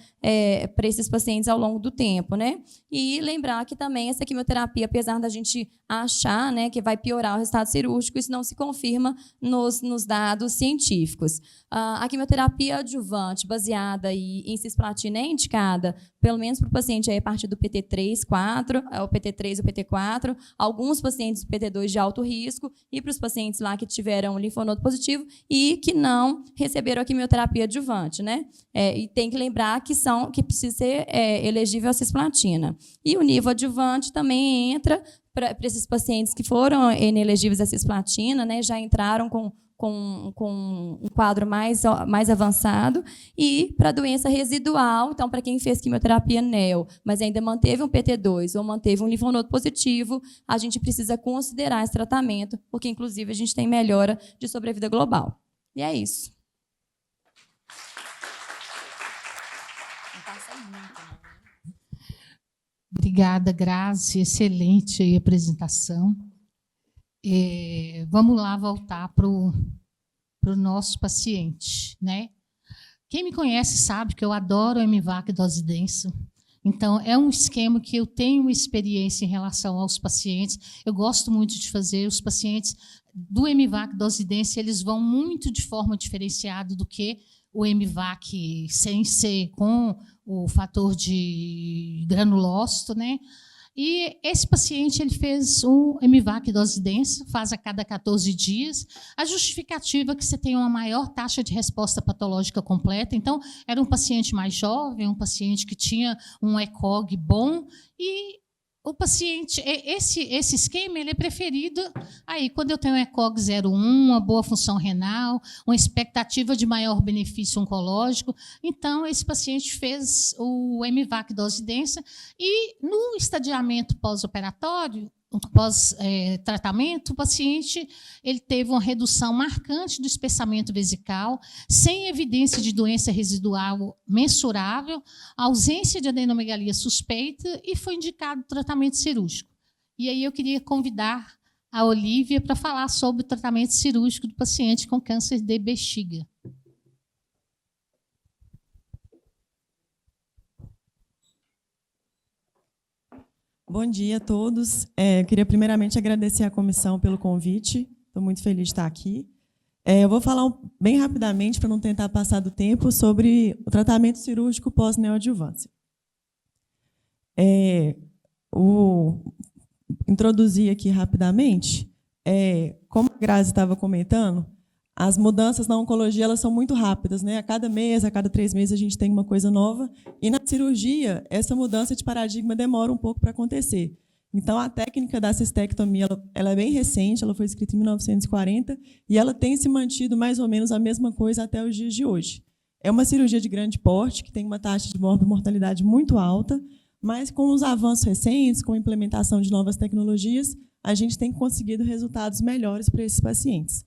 para esses pacientes ao longo do tempo, né? E lembrar que também essa quimioterapia, apesar da gente achar, né, que vai piorar o resultado cirúrgico, isso não se confirma nos dados científicos. A quimioterapia adjuvante baseada em cisplatina é indicada, pelo menos para o paciente a partir do PT3, 4, o PT3 e o PT4, alguns pacientes do PT2 de alto risco, e para os pacientes lá que tiveram linfonodo positivo e que não receberam a quimioterapia adjuvante, né? E tem que lembrar que precisa ser elegível a cisplatina. E o nível adjuvante também entra para esses pacientes que foram inelegíveis a cisplatina, né? Já entraram com um quadro mais avançado, e para doença residual, então, para quem fez quimioterapia neo, mas ainda manteve um PT2 ou manteve um linfonodo positivo, a gente precisa considerar esse tratamento, porque, inclusive, a gente tem melhora de sobrevida global. E é isso. Obrigada, Grazi. Excelente aí a apresentação. Vamos lá voltar para o nosso paciente, né? Quem me conhece sabe que eu adoro MVAC dose densa. Então, é um esquema que eu tenho experiência em relação aos pacientes. Eu gosto muito de fazer. Os pacientes do MVAC dose densa, eles vão muito de forma diferenciada do que o MVAC sem ser com o fator de granulócito, né? E esse paciente ele fez um MVAC dose densa, faz a cada 14 dias. A justificativa é que você tem uma maior taxa de resposta patológica completa. Então, era um paciente mais jovem, um paciente que tinha um ECOG bom, e o paciente, esse esquema ele é preferido aí quando eu tenho um ECOG 0,1, uma boa função renal, uma expectativa de maior benefício oncológico. Então, esse paciente fez o MVAC dose densa, e no estadiamento pós-operatório, pós-tratamento, o paciente ele teve uma redução marcante do espessamento vesical, sem evidência de doença residual mensurável, ausência de adenomegalia suspeita, e foi indicado tratamento cirúrgico. E aí eu queria convidar a Olívia para falar sobre o tratamento cirúrgico do paciente com câncer de bexiga. Bom dia a todos. Eu queria primeiramente agradecer à comissão pelo convite. Estou muito feliz de estar aqui. Eu vou falar bem rapidamente, para não tentar passar do tempo, sobre o tratamento cirúrgico pós-neoadjuvância. Introduzir aqui rapidamente, como a Grazi estava comentando, as mudanças na oncologia elas são muito rápidas, né? A cada mês, a cada 3 meses, a gente tem uma coisa nova. E na cirurgia, essa mudança de paradigma demora um pouco para acontecer. Então, a técnica da cistectomia ela é bem recente, ela foi escrita em 1940, e ela tem se mantido mais ou menos a mesma coisa até os dias de hoje. É uma cirurgia de grande porte, que tem uma taxa de morbimortalidade muito alta, mas com os avanços recentes, com a implementação de novas tecnologias, a gente tem conseguido resultados melhores para esses pacientes.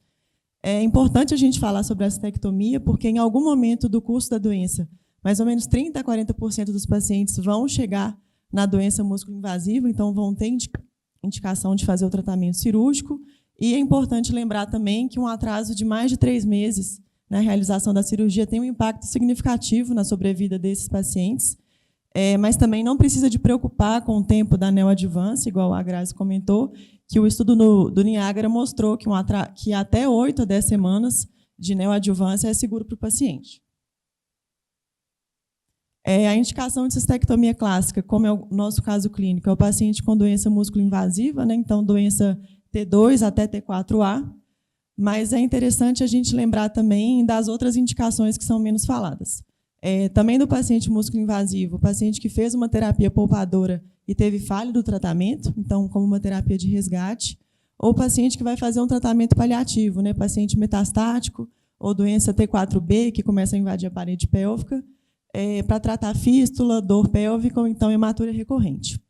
É importante a gente falar sobre a cistectomia, porque em algum momento do curso da doença, mais ou menos 30% a 40% dos pacientes vão chegar na doença músculo-invasiva, então vão ter indicação de fazer o tratamento cirúrgico. E é importante lembrar também que um atraso de mais de 3 meses na realização da cirurgia tem um impacto significativo na sobrevida desses pacientes, mas também não precisa de preocupar com o tempo da neoadjuvância, igual a Grazi comentou, que o estudo do Niágara mostrou que até 8 a 10 semanas de neoadjuvância é seguro para o paciente. A indicação de cistectomia clássica, como é o nosso caso clínico, é o paciente com doença músculo-invasiva, né? Então, doença T2 até T4A, mas é interessante a gente lembrar também das outras indicações que são menos faladas. Também do paciente músculo-invasivo, o paciente que fez uma terapia poupadora e teve falha do tratamento, então, como uma terapia de resgate, ou o paciente que vai fazer um tratamento paliativo, né? Paciente metastático ou doença T4B, que começa a invadir a parede pélvica, para tratar fístula, dor pélvica ou então hematura recorrente.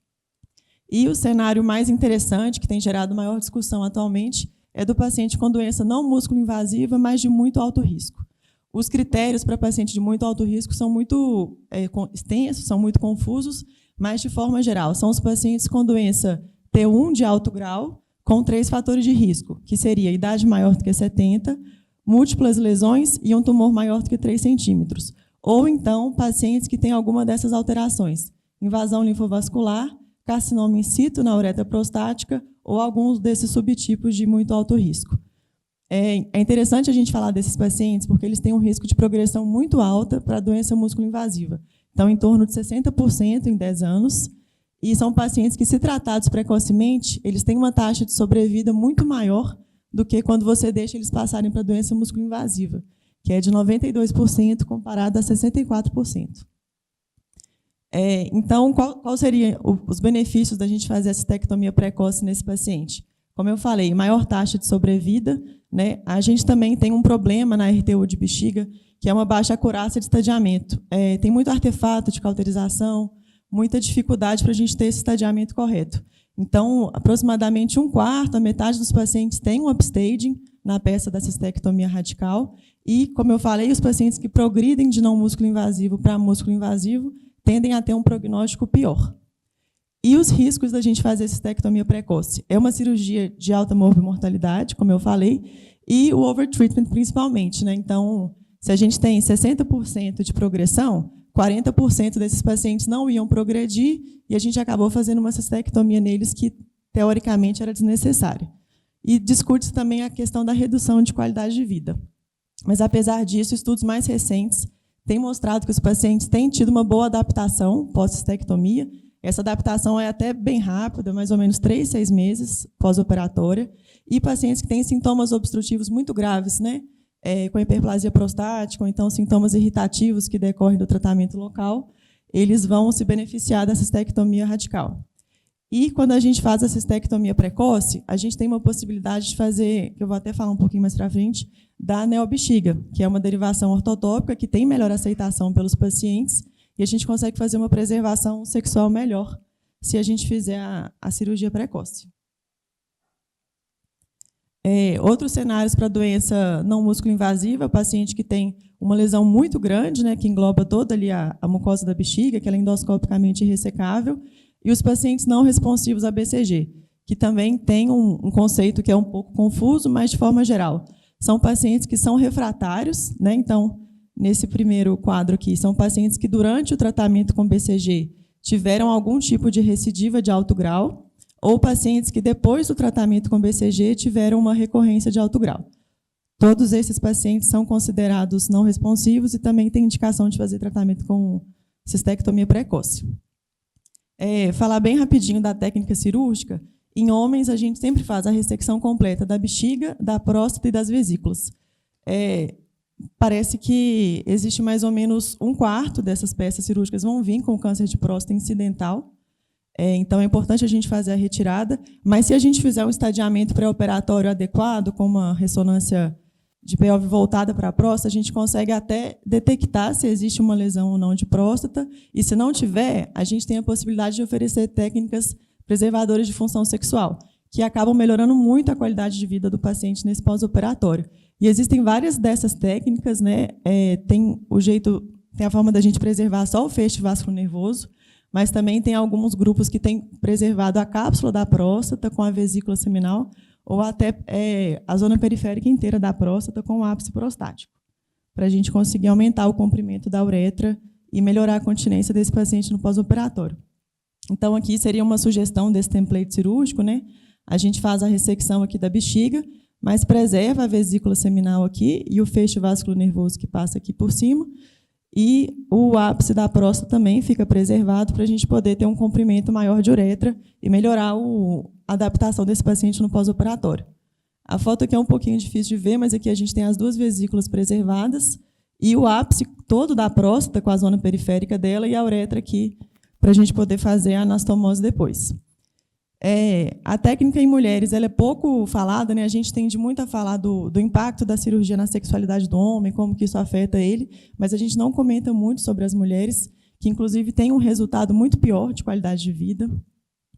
E o cenário mais interessante, que tem gerado maior discussão atualmente, é do paciente com doença não músculo-invasiva, mas de muito alto risco. Os critérios para paciente de muito alto risco são muito extensos, são muito confusos, mas, de forma geral, são os pacientes com doença T1 de alto grau, com 3 fatores de risco, que seria idade maior do que 70, múltiplas lesões e um tumor maior do que 3 centímetros. Ou, então, pacientes que têm alguma dessas alterações, invasão linfovascular, carcinoma in situ na uretra prostática ou alguns desses subtipos de muito alto risco. É interessante a gente falar desses pacientes porque eles têm um risco de progressão muito alta para a doença músculo-invasiva. Então, em torno de 60% em 10 anos. E são pacientes que, se tratados precocemente, eles têm uma taxa de sobrevida muito maior do que quando você deixa eles passarem para a doença músculo-invasiva, que é de 92% comparado a 64%. Então, qual seriam os benefícios da gente fazer a cistectomia precoce nesse paciente? Como eu falei, maior taxa de sobrevida, né? A gente também tem um problema na RTU de bexiga, que é uma baixa acurácia de estadiamento. Tem muito artefato de cauterização, muita dificuldade para a gente ter esse estadiamento correto. Então, aproximadamente 1/4, a metade dos pacientes tem um upstaging na peça da cistectomia radical. E, como eu falei, os pacientes que progridem de não músculo invasivo para músculo invasivo tendem a ter um prognóstico pior. E os riscos da gente fazer cistectomia precoce? É uma cirurgia de alta morbimortalidade, como eu falei, e o overtreatment principalmente, né? Então, se a gente tem 60% de progressão, 40% desses pacientes não iam progredir e a gente acabou fazendo uma cistectomia neles que, teoricamente, era desnecessária. E discute-se também a questão da redução de qualidade de vida. Mas, apesar disso, estudos mais recentes têm mostrado que os pacientes têm tido uma boa adaptação pós-cistectomia. Essa adaptação é até bem rápida, mais ou menos 3 a 6 meses pós-operatória. E pacientes que têm sintomas obstrutivos muito graves, né? Com hiperplasia prostática, ou então sintomas irritativos que decorrem do tratamento local, eles vão se beneficiar da cistectomia radical. E quando a gente faz a cistectomia precoce, a gente tem uma possibilidade de fazer, que eu vou até falar um pouquinho mais para frente, da neobexiga, que é uma derivação ortotópica que tem melhor aceitação pelos pacientes, e a gente consegue fazer uma preservação sexual melhor se a gente fizer a cirurgia precoce. Outros cenários para doença não músculo invasiva, o paciente que tem uma lesão muito grande, né, que engloba toda ali a mucosa da bexiga, que ela é endoscopicamente ressecável, e os pacientes não responsivos a BCG, que também tem um conceito que é um pouco confuso, mas de forma geral. São pacientes que são refratários, né? Então, nesse primeiro quadro aqui, são pacientes que durante o tratamento com BCG tiveram algum tipo de recidiva de alto grau, ou pacientes que depois do tratamento com BCG tiveram uma recorrência de alto grau. Todos esses pacientes são considerados não responsivos e também tem indicação de fazer tratamento com cistectomia precoce. Falar bem rapidinho da técnica cirúrgica. Em homens, a gente sempre faz a ressecção completa da bexiga, da próstata e das vesículas. parece que existe mais ou menos 1/4 dessas peças cirúrgicas vão vir com câncer de próstata incidental. Então, é importante a gente fazer a retirada, mas se a gente fizer um estadiamento pré-operatório adequado, com uma ressonância de POV voltada para a próstata, a gente consegue até detectar se existe uma lesão ou não de próstata, e se não tiver, a gente tem a possibilidade de oferecer técnicas preservadoras de função sexual, que acabam melhorando muito a qualidade de vida do paciente nesse pós-operatório. E existem várias dessas técnicas, né? Tem a forma da gente preservar só o feixe vascular nervoso, mas também tem alguns grupos que têm preservado a cápsula da próstata com a vesícula seminal, ou até a zona periférica inteira da próstata com o ápice prostático, para a gente conseguir aumentar o comprimento da uretra e melhorar a continência desse paciente no pós-operatório. Então, aqui seria uma sugestão desse template cirúrgico, né? A gente faz a ressecção aqui da bexiga, mas preserva a vesícula seminal aqui e o feixe vascular nervoso que passa aqui por cima, e o ápice da próstata também fica preservado para a gente poder ter um comprimento maior de uretra e melhorar a adaptação desse paciente no pós-operatório. A foto aqui é um pouquinho difícil de ver, mas aqui a gente tem as duas vesículas preservadas e o ápice todo da próstata com a zona periférica dela e a uretra aqui para a gente poder fazer a anastomose depois. A técnica em mulheres ela é pouco falada, né? A gente tende muito a falar do impacto da cirurgia na sexualidade do homem, como que isso afeta ele, mas a gente não comenta muito sobre as mulheres, que inclusive têm um resultado muito pior de qualidade de vida.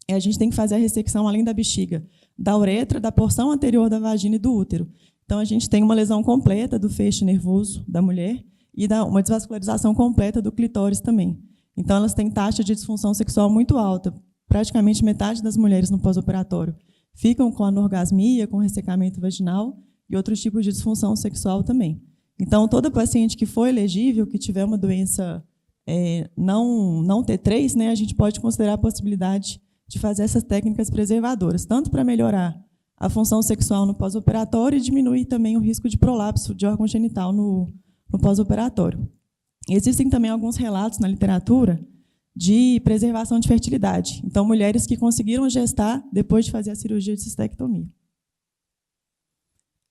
A gente tem que fazer a ressecção, além da bexiga, da uretra, da porção anterior da vagina e do útero. Então, a gente tem uma lesão completa do feixe nervoso da mulher e uma desvascularização completa do clitóris também. Então, elas têm taxa de disfunção sexual muito alta. Praticamente metade das mulheres no pós-operatório ficam com anorgasmia, com ressecamento vaginal e outros tipos de disfunção sexual também. Então, toda paciente que for elegível, que tiver uma doença não T3, né, a gente pode considerar a possibilidade de fazer essas técnicas preservadoras, tanto para melhorar a função sexual no pós-operatório e diminuir também o risco de prolapso de órgão genital no pós-operatório. Existem também alguns relatos na literatura de preservação de fertilidade. Então, mulheres que conseguiram gestar depois de fazer a cirurgia de cistectomia.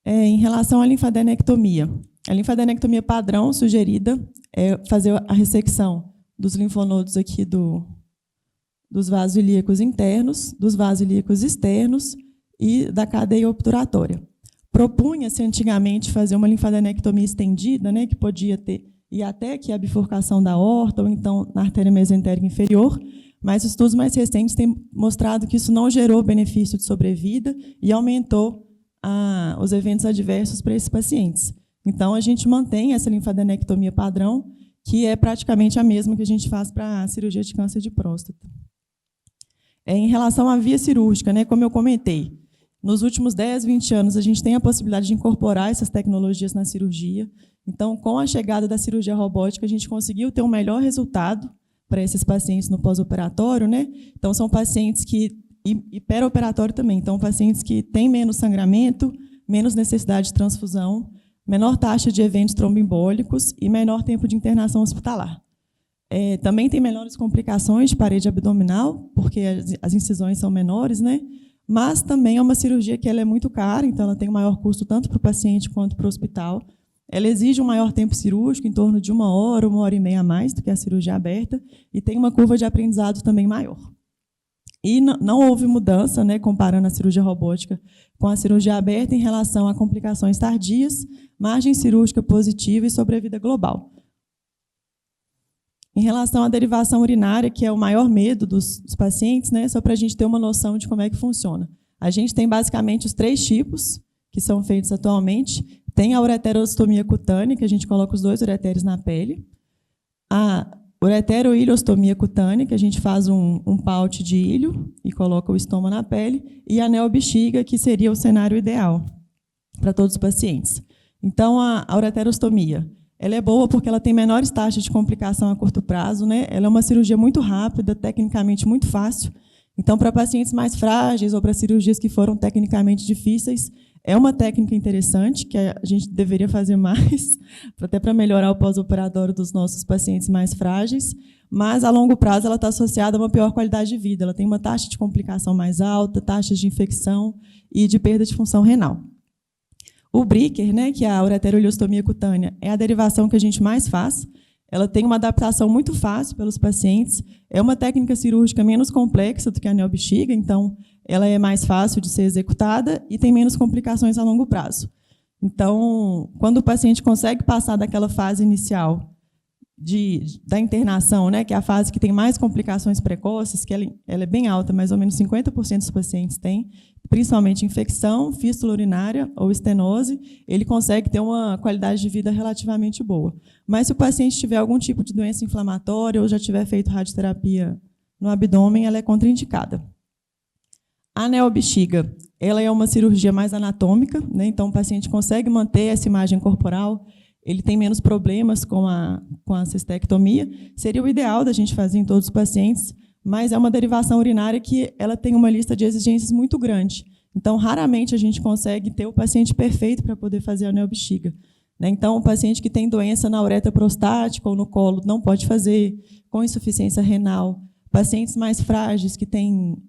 Em relação à linfadenectomia. A linfadenectomia padrão sugerida é fazer a ressecção dos linfonodos aqui dos vasos ilíacos internos, dos vasos ilíacos externos e da cadeia obturatória. Propunha-se antigamente fazer uma linfadenectomia estendida, né, que podia ter e até que a bifurcação da aorta, ou então na artéria mesentérica inferior, mas estudos mais recentes têm mostrado que isso não gerou benefício de sobrevida e aumentou os eventos adversos para esses pacientes. Então, a gente mantém essa linfadenectomia padrão, que é praticamente a mesma que a gente faz para a cirurgia de câncer de próstata. Em relação à via cirúrgica, né, como eu comentei, nos últimos 10, 20 anos, a gente tem a possibilidade de incorporar essas tecnologias na cirurgia. Então, com a chegada da cirurgia robótica, a gente conseguiu ter um melhor resultado para esses pacientes no pós-operatório, né? Então, são pacientes e perioperatório também, então, pacientes que têm menos sangramento, menos necessidade de transfusão, menor taxa de eventos tromboembólicos e menor tempo de internação hospitalar. Também tem menores complicações de parede abdominal, porque as incisões são menores, né? Mas também é uma cirurgia que ela é muito cara, então ela tem um maior custo tanto para o paciente quanto para o hospital. Ela exige um maior tempo cirúrgico, em torno de 1 hora, 1h30 a mais do que a cirurgia aberta, e tem uma curva de aprendizado também maior. E não houve mudança, né, comparando a cirurgia robótica com a cirurgia aberta em relação a complicações tardias, margem cirúrgica positiva e sobrevida global. Em relação à derivação urinária, que é o maior medo dos pacientes, né, só para a gente ter uma noção de como é que funciona. A gente tem basicamente os 3 tipos que são feitos atualmente. Tem a ureterostomia cutânea, que a gente coloca os 2 ureteres na pele. A ureteroiliostomia cutânea, que a gente faz um paute de ilho e coloca o estômago na pele. E a neobexiga, que seria o cenário ideal para todos os pacientes. Então, a ureterostomia, ela é boa porque ela tem menores taxas de complicação a curto prazo, né? Ela é uma cirurgia muito rápida, tecnicamente muito fácil. Então, para pacientes mais frágeis ou para cirurgias que foram tecnicamente difíceis, é uma técnica interessante que a gente deveria fazer mais, até para melhorar o pós-operatório dos nossos pacientes mais frágeis, mas a longo prazo ela está associada a uma pior qualidade de vida. Ela tem uma taxa de complicação mais alta, taxas de infecção e de perda de função renal. O Bricker, né, que é a ureteroileostomia cutânea, é a derivação que a gente mais faz. Ela tem uma adaptação muito fácil pelos pacientes. É uma técnica cirúrgica menos complexa do que a neobexiga, então ela é mais fácil de ser executada e tem menos complicações a longo prazo. Então, quando o paciente consegue passar daquela fase inicial da internação, né, que é a fase que tem mais complicações precoces, que ela é bem alta, mais ou menos 50% dos pacientes têm, principalmente infecção, fístula urinária ou estenose, ele consegue ter uma qualidade de vida relativamente boa. Mas se o paciente tiver algum tipo de doença inflamatória ou já tiver feito radioterapia no abdômen, ela é contraindicada. A neobexiga, ela é uma cirurgia mais anatômica, né, então o paciente consegue manter essa imagem corporal, ele tem menos problemas com a cistectomia. Seria o ideal da gente fazer em todos os pacientes, mas é uma derivação urinária que ela tem uma lista de exigências muito grande. Então, raramente a gente consegue ter o paciente perfeito para poder fazer a neobexiga. Então, o paciente que tem doença na uretra prostática ou no colo não pode fazer, com insuficiência renal. Pacientes mais frágeis que têm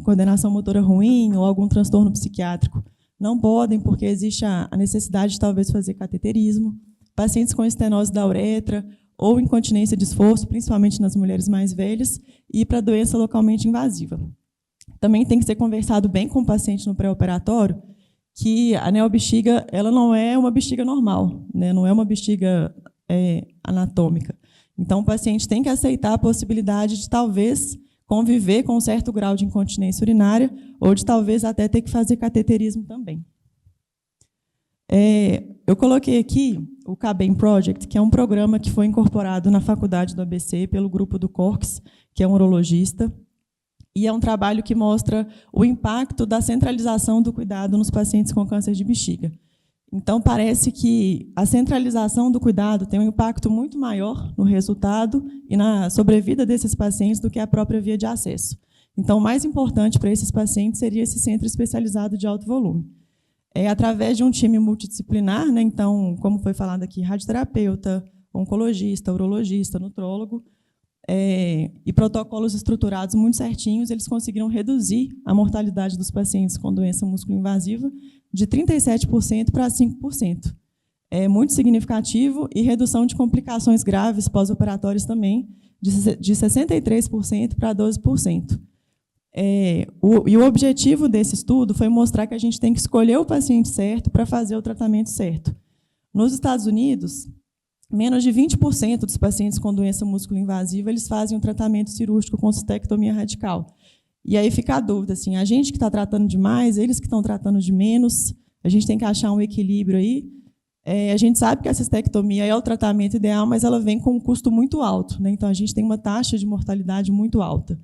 coordenação motora ruim ou algum transtorno psiquiátrico não podem, porque existe a necessidade de talvez fazer cateterismo. Pacientes com estenose da uretra ou incontinência de esforço, principalmente nas mulheres mais velhas, e para doença localmente invasiva. Também tem que ser conversado bem com o paciente no pré-operatório que a neobexiga ela não é uma bexiga normal, né? Não é uma bexiga anatômica. Então, o paciente tem que aceitar a possibilidade de talvez conviver com um certo grau de incontinência urinária ou de talvez até ter que fazer cateterismo também. Eu coloquei aqui o CABEM Project, que é um programa que foi incorporado na faculdade do ABC pelo grupo do Corks, que é um urologista, e é um trabalho que mostra o impacto da centralização do cuidado nos pacientes com câncer de bexiga. Então, parece que a centralização do cuidado tem um impacto muito maior no resultado e na sobrevida desses pacientes do que a própria via de acesso. Então, o mais importante para esses pacientes seria esse centro especializado de alto volume. Através de um time multidisciplinar, né, então, como foi falado aqui, radioterapeuta, oncologista, urologista, nutrólogo, e protocolos estruturados muito certinhos, eles conseguiram reduzir a mortalidade dos pacientes com doença músculo-invasiva de 37% para 5%. É muito significativo, e redução de complicações graves pós-operatórias também, de 63% para 12%. E o objetivo desse estudo foi mostrar que a gente tem que escolher o paciente certo para fazer o tratamento certo. Nos Estados Unidos, menos de 20% dos pacientes com doença músculo-invasiva eles fazem um tratamento cirúrgico com cistectomia radical. E aí fica a dúvida, assim, a gente que está tratando de mais, eles que estão tratando de menos, a gente tem que achar um equilíbrio aí. A gente sabe que a cistectomia é o tratamento ideal, mas ela vem com um custo muito alto, né? Então, a gente tem uma taxa de mortalidade muito alta.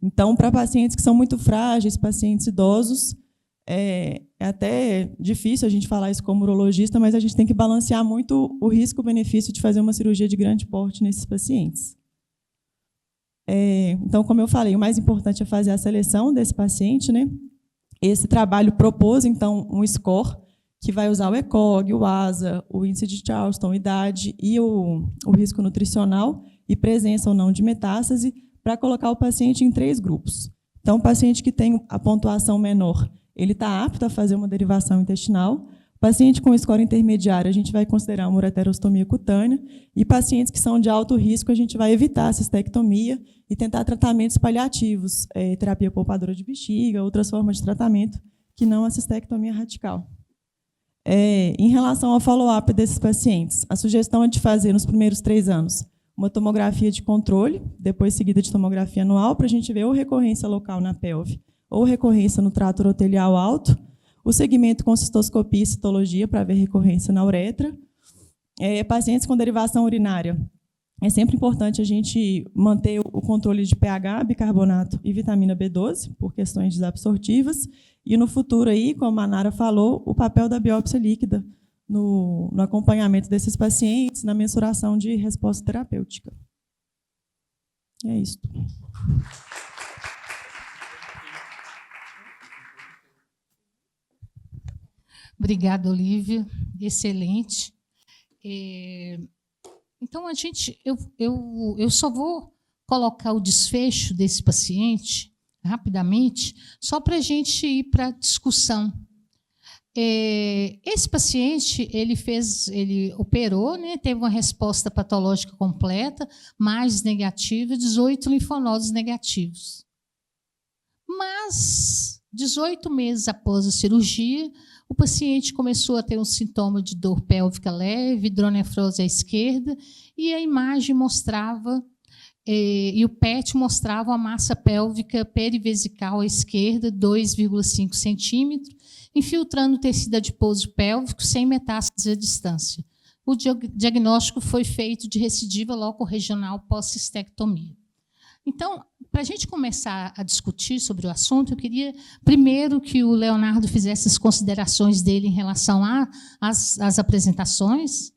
Então, para pacientes que são muito frágeis, pacientes idosos, é até difícil a gente falar isso como urologista, mas a gente tem que balancear muito o risco-benefício de fazer uma cirurgia de grande porte nesses pacientes. Então, como eu falei, o mais importante é fazer a seleção desse paciente, né? Esse trabalho propôs, então, um score que vai usar o ECOG, o ASA, o índice de Charleston, idade e o risco nutricional e presença ou não de metástase, para colocar o paciente em 3 grupos. Então, o paciente que tem a pontuação menor, ele está apto a fazer uma derivação intestinal. O paciente com score intermediário, a gente vai considerar uma ureterostomia cutânea. E pacientes que são de alto risco, a gente vai evitar a cistectomia e tentar tratamentos paliativos, terapia poupadora de bexiga, outras formas de tratamento, que não a cistectomia radical. Em relação ao follow-up desses pacientes, a sugestão é de fazer, nos primeiros 3 anos, uma tomografia de controle, depois seguida de tomografia anual, para a gente ver ou recorrência local na pelve, ou recorrência no trato urotelial alto, o segmento com cistoscopia e citologia, para ver recorrência na uretra. Pacientes com derivação urinária, é sempre importante a gente manter o controle de pH, bicarbonato e vitamina B12, por questões desabsortivas, e no futuro, aí, como a Nara falou, o papel da biópsia líquida, no acompanhamento desses pacientes, na mensuração de resposta terapêutica. É isso. Obrigada, Olívia. Excelente. Então, eu só vou colocar o desfecho desse paciente, rapidamente, só para a gente ir para a discussão. Esse paciente, ele operou, né, teve uma resposta patológica completa, mais negativa, 18 linfonodos negativos. Mas, 18 meses após a cirurgia, o paciente começou a ter um sintoma de dor pélvica leve, hidronefrose à esquerda, e a imagem mostrava, e o PET mostrava a massa pélvica perivesical à esquerda, 2,5 centímetros, infiltrando o tecido adiposo pélvico sem metástase à distância. O diagnóstico foi feito de recidiva locorregional pós-cistectomia. Então, para a gente começar a discutir sobre o assunto, eu queria primeiro que o Leonardo fizesse as considerações dele em relação às apresentações.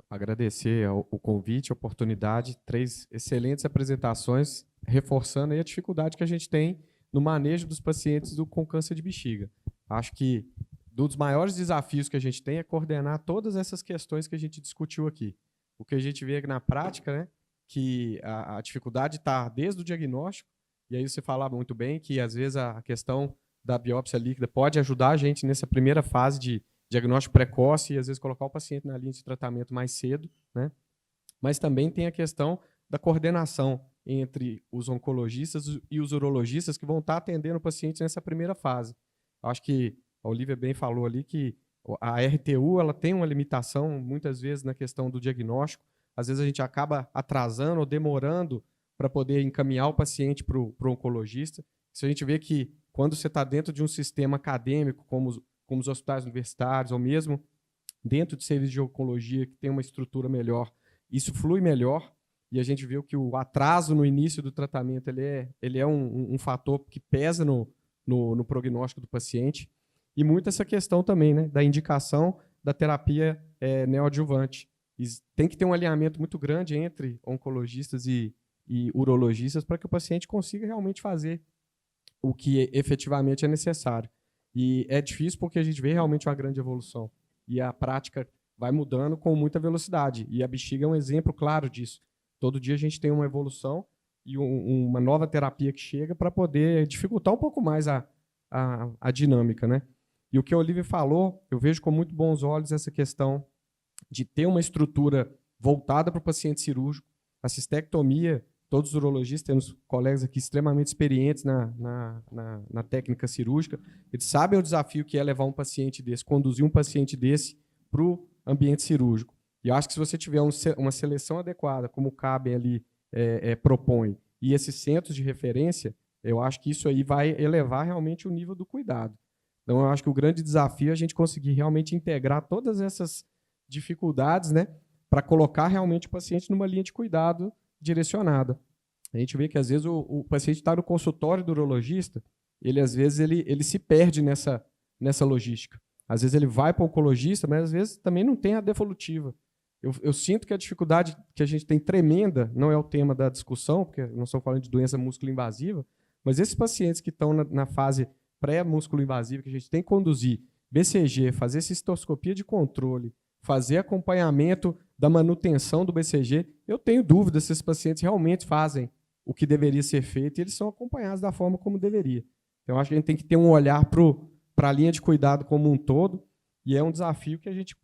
Agradecer o convite, a oportunidade, 3 excelentes apresentações, reforçando aí a dificuldade que a gente tem no manejo dos pacientes com câncer de bexiga. Acho que um dos maiores desafios que a gente tem é coordenar todas essas questões que a gente discutiu aqui. O que a gente vê na prática, né, que a dificuldade está desde o diagnóstico, e aí você falava muito bem que, às vezes, a questão da biópsia líquida pode ajudar a gente nessa primeira fase de diagnóstico precoce e, às vezes, colocar o paciente na linha de tratamento mais cedo, né? Mas também tem a questão da coordenação entre os oncologistas e os urologistas que vão estar atendendo o paciente nessa primeira fase. Acho que a Olivia bem falou ali que a RTU ela tem uma limitação, muitas vezes, na questão do diagnóstico. Às vezes a gente acaba atrasando ou demorando para poder encaminhar o paciente para o oncologista. Se a gente vê que, quando você está dentro de um sistema acadêmico, como os hospitais universitários, ou mesmo dentro de serviço de oncologia, que tem uma estrutura melhor, isso flui melhor. E a gente viu que o atraso no início do tratamento ele é um fator que pesa no prognóstico do paciente. E muito essa questão também, né, da indicação da terapia neoadjuvante. E tem que ter um alinhamento muito grande entre oncologistas e urologistas para que o paciente consiga realmente fazer o que efetivamente é necessário. E é difícil porque a gente vê realmente uma grande evolução. E a prática vai mudando com muita velocidade. E a bexiga é um exemplo claro disso. Todo dia a gente tem uma evolução e uma nova terapia que chega para poder dificultar um pouco mais a dinâmica, né? E o que a Olivia falou, eu vejo com muito bons olhos essa questão de ter uma estrutura voltada para o paciente cirúrgico. A cistectomia, todos os urologistas, temos colegas aqui extremamente experientes na técnica cirúrgica, eles sabem o desafio que é levar um paciente desse, conduzir um paciente desse para o ambiente cirúrgico. E eu acho que se você tiver uma seleção adequada, como o CABEM ali propõe, e esses centros de referência, eu acho que isso aí vai elevar realmente o nível do cuidado. Então, eu acho que o grande desafio é a gente conseguir realmente integrar todas essas dificuldades, né, para colocar realmente o paciente numa linha de cuidado direcionada. A gente vê que, às vezes, o paciente está no consultório do urologista, às vezes ele se perde nessa logística. Às vezes ele vai para o oncologista, mas às vezes também não tem a devolutiva. Eu sinto que a dificuldade que a gente tem tremenda, não é o tema da discussão, porque nós estamos falando de doença músculo-invasiva, mas esses pacientes que estão na fase pré-músculo-invasiva, que a gente tem que conduzir BCG, fazer cistoscopia de controle, fazer acompanhamento da manutenção do BCG, eu tenho dúvidas se esses pacientes realmente fazem o que deveria ser feito e eles são acompanhados da forma como deveria. Então, acho que a gente tem que ter um olhar para a linha de cuidado como um todo, e é um desafio que a gente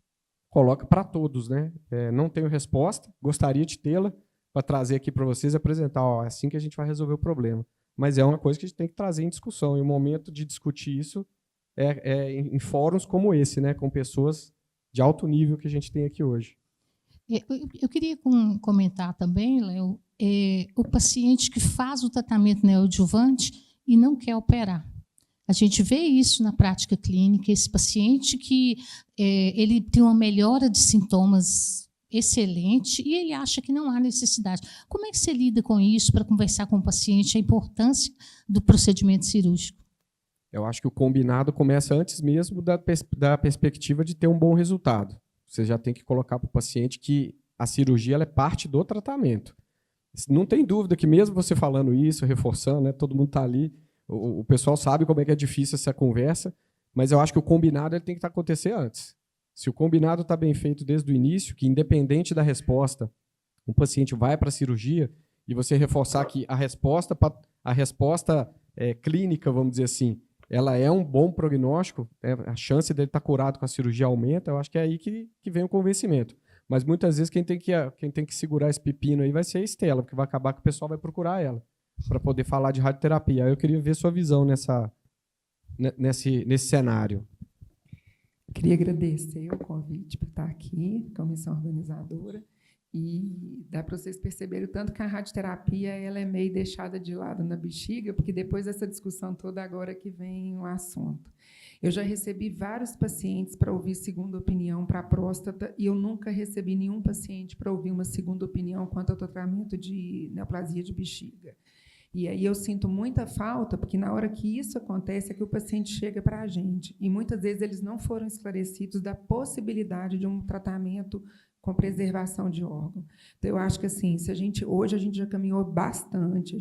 coloca para todos, né? Não tenho resposta, gostaria de tê-la para trazer aqui para vocês e apresentar, é assim que a gente vai resolver o problema. Mas é uma coisa que a gente tem que trazer em discussão, e o momento de discutir isso em fóruns como esse, né? Com pessoas de alto nível que a gente tem aqui hoje. Eu queria comentar também, Léo, o paciente que faz o tratamento neoadjuvante e não quer operar. A gente vê isso na prática clínica, esse paciente que ele tem uma melhora de sintomas excelente e ele acha que não há necessidade. Como é que você lida com isso para conversar com o paciente, a importância do procedimento cirúrgico? Eu acho que o combinado começa antes mesmo da perspectiva de ter um bom resultado. Você já tem que colocar para o paciente que a cirurgia ela é parte do tratamento. Não tem dúvida que mesmo você falando isso, reforçando, né, todo mundo está ali, o pessoal sabe como é que é difícil essa conversa, mas eu acho que o combinado ele tem que acontecer antes. Se o combinado está bem feito desde o início, que independente da resposta, o paciente vai para a cirurgia, e você reforçar que a resposta clínica, vamos dizer assim, ela é um bom prognóstico, a chance dele estar curado com a cirurgia aumenta, eu acho que é aí que vem o convencimento. Mas muitas vezes quem tem que segurar esse pepino aí vai ser a Estela, porque vai acabar que o pessoal vai procurar ela para poder falar de radioterapia. Aí eu queria ver sua visão nesse cenário. Queria agradecer o convite por estar aqui, comissão organizadora, e dá para vocês perceberem o tanto que a radioterapia ela é meio deixada de lado na bexiga, porque depois dessa discussão toda agora que vem o assunto. Eu já recebi vários pacientes para ouvir segunda opinião para a próstata e eu nunca recebi nenhum paciente para ouvir uma segunda opinião quanto ao tratamento de neoplasia de bexiga. E aí eu sinto muita falta, porque na hora que isso acontece é que o paciente chega para a gente. E muitas vezes eles não foram esclarecidos da possibilidade de um tratamento com preservação de órgão. Então, eu acho que assim, hoje a gente já caminhou bastante.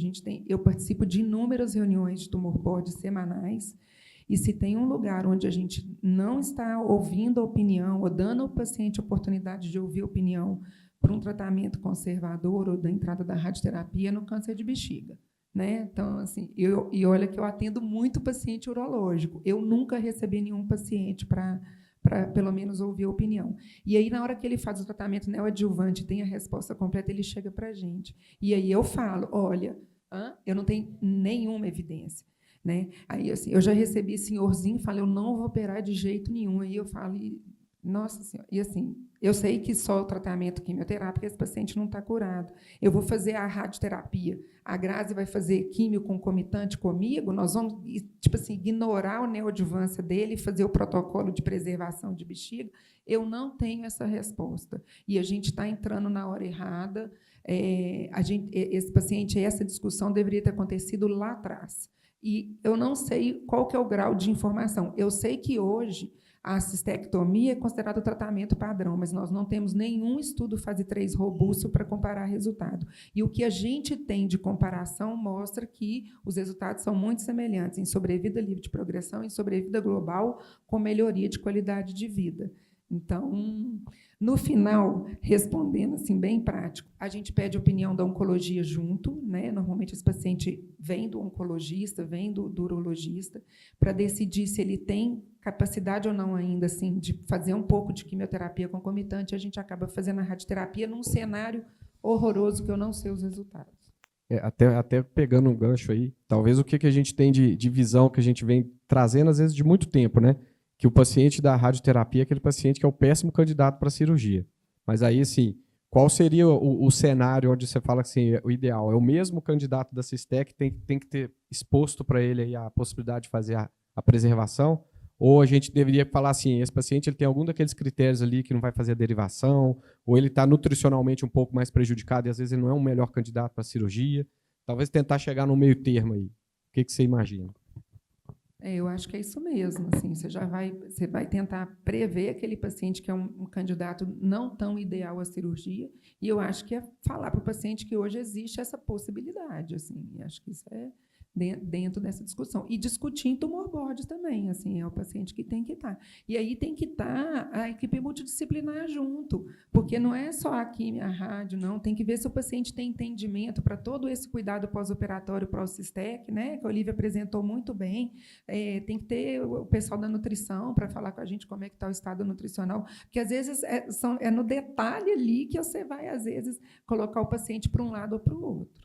Eu participo de inúmeras reuniões de tumor board semanais, e se tem um lugar onde a gente não está ouvindo a opinião ou dando ao paciente a oportunidade de ouvir a opinião para um tratamento conservador ou da entrada da radioterapia, no câncer de bexiga. Né? Então, assim, olha que eu atendo muito paciente urológico. Eu nunca recebi nenhum paciente para pelo menos ouvir a opinião. E aí, na hora que ele faz o tratamento neoadjuvante, tem a resposta completa, ele chega para a gente. E aí eu falo, olha, eu não tenho nenhuma evidência. Né? Aí, assim, eu já recebi senhorzinho, fala, eu não vou operar de jeito nenhum. Aí eu falo, nossa senhora, e assim, eu sei que só o tratamento quimioterápico, esse paciente não está curado. Eu vou fazer a radioterapia. A Grazi vai fazer químio concomitante comigo, nós vamos, tipo assim, ignorar a neoadjuvância dele e fazer o protocolo de preservação de bexiga. Eu não tenho essa resposta. E a gente está entrando na hora errada. Esse paciente, essa discussão deveria ter acontecido lá atrás. E eu não sei qual que é o grau de informação. Eu sei que hoje a cistectomia é considerado o tratamento padrão, mas nós não temos nenhum estudo fase 3 robusto para comparar resultado. E o que a gente tem de comparação mostra que os resultados são muito semelhantes em sobrevida livre de progressão e em sobrevida global, com melhoria de qualidade de vida. Então, no final, respondendo assim bem prático, a gente pede a opinião da oncologia junto, né? Normalmente esse paciente vem do oncologista, vem do urologista, para decidir se ele tem capacidade ou não ainda assim de fazer um pouco de quimioterapia concomitante. A gente acaba fazendo a radioterapia num cenário horroroso que eu não sei os resultados. Até pegando um gancho aí, talvez o que a gente tem de visão que a gente vem trazendo às vezes de muito tempo, né? Que o paciente da radioterapia é aquele paciente que é o péssimo candidato para a cirurgia. Mas aí, assim, qual seria o cenário onde você fala que assim, o ideal? É o mesmo candidato da Cistec, tem que ter exposto para ele aí a possibilidade de fazer a preservação? Ou a gente deveria falar assim, esse paciente ele tem algum daqueles critérios ali que não vai fazer a derivação, ou ele está nutricionalmente um pouco mais prejudicado e às vezes ele não é um melhor candidato para a cirurgia? Talvez tentar chegar no meio termo aí. O que você imagina? Eu acho que é isso mesmo. Assim, você vai tentar prever aquele paciente que é um candidato não tão ideal à cirurgia, e eu acho que é falar para o paciente que hoje existe essa possibilidade. Assim, acho que isso é dentro dessa discussão. E discutir em tumor board também, assim, é o paciente que tem que estar. E aí tem que estar a equipe multidisciplinar junto, porque não é só a química, a rádio, não. Tem que ver se o paciente tem entendimento para todo esse cuidado pós-operatório pró-Cistec, né, que a Olivia apresentou muito bem. Tem que ter o pessoal da nutrição para falar com a gente como é que está o estado nutricional, porque às vezes é no detalhe ali que você vai, às vezes, colocar o paciente para um lado ou para o outro.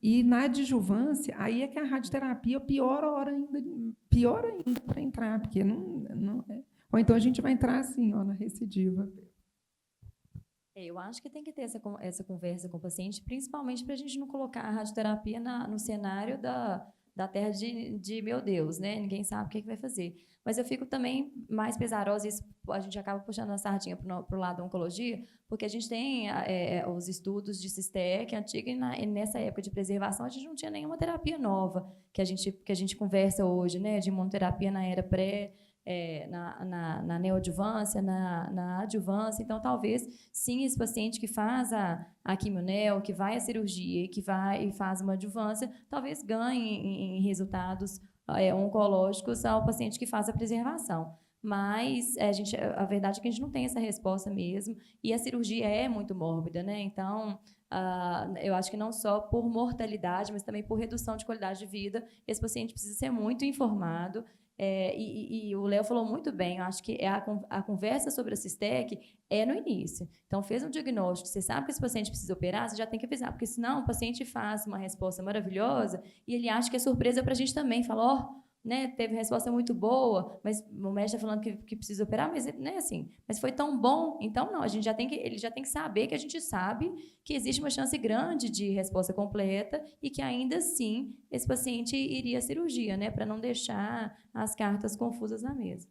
E na adjuvância, aí é que a radioterapia pior ainda para entrar, porque não é. Ou então a gente vai entrar assim, na recidiva. Eu acho que tem que ter essa conversa com o paciente, principalmente para a gente não colocar a radioterapia no cenário da terra de meu Deus, né? Ninguém sabe o que vai fazer. Mas eu fico também mais pesarosa, isso a gente acaba puxando a sardinha para o lado da oncologia, porque a gente tem os estudos de Cistec antiga e nessa época de preservação a gente não tinha nenhuma terapia nova que a gente conversa hoje, né? De imunoterapia na era pré, na neoadjuvância, na adjuvância. Então, talvez, sim, esse paciente que faz a quimioneo, que vai à cirurgia, que vai e faz uma adjuvância, talvez ganhe em resultados oncológicos ao paciente que faz a preservação. Mas a verdade é que a gente não tem essa resposta mesmo, e a cirurgia é muito mórbida, né? Então, eu acho que não só por mortalidade, mas também por redução de qualidade de vida, esse paciente precisa ser muito informado. E o Léo falou muito bem, eu acho que a conversa sobre a Cistec é no início. Então, fez um diagnóstico, você sabe que esse paciente precisa operar, você já tem que avisar, porque senão o paciente faz uma resposta maravilhosa e ele acha que é surpresa para a gente também. Fala, né, teve resposta muito boa, mas o médico está falando que precisa operar, mas né, assim, mas foi tão bom. Então, não, ele já tem que saber que a gente sabe que existe uma chance grande de resposta completa e que ainda assim esse paciente iria à cirurgia, né, para não deixar as cartas confusas na mesa.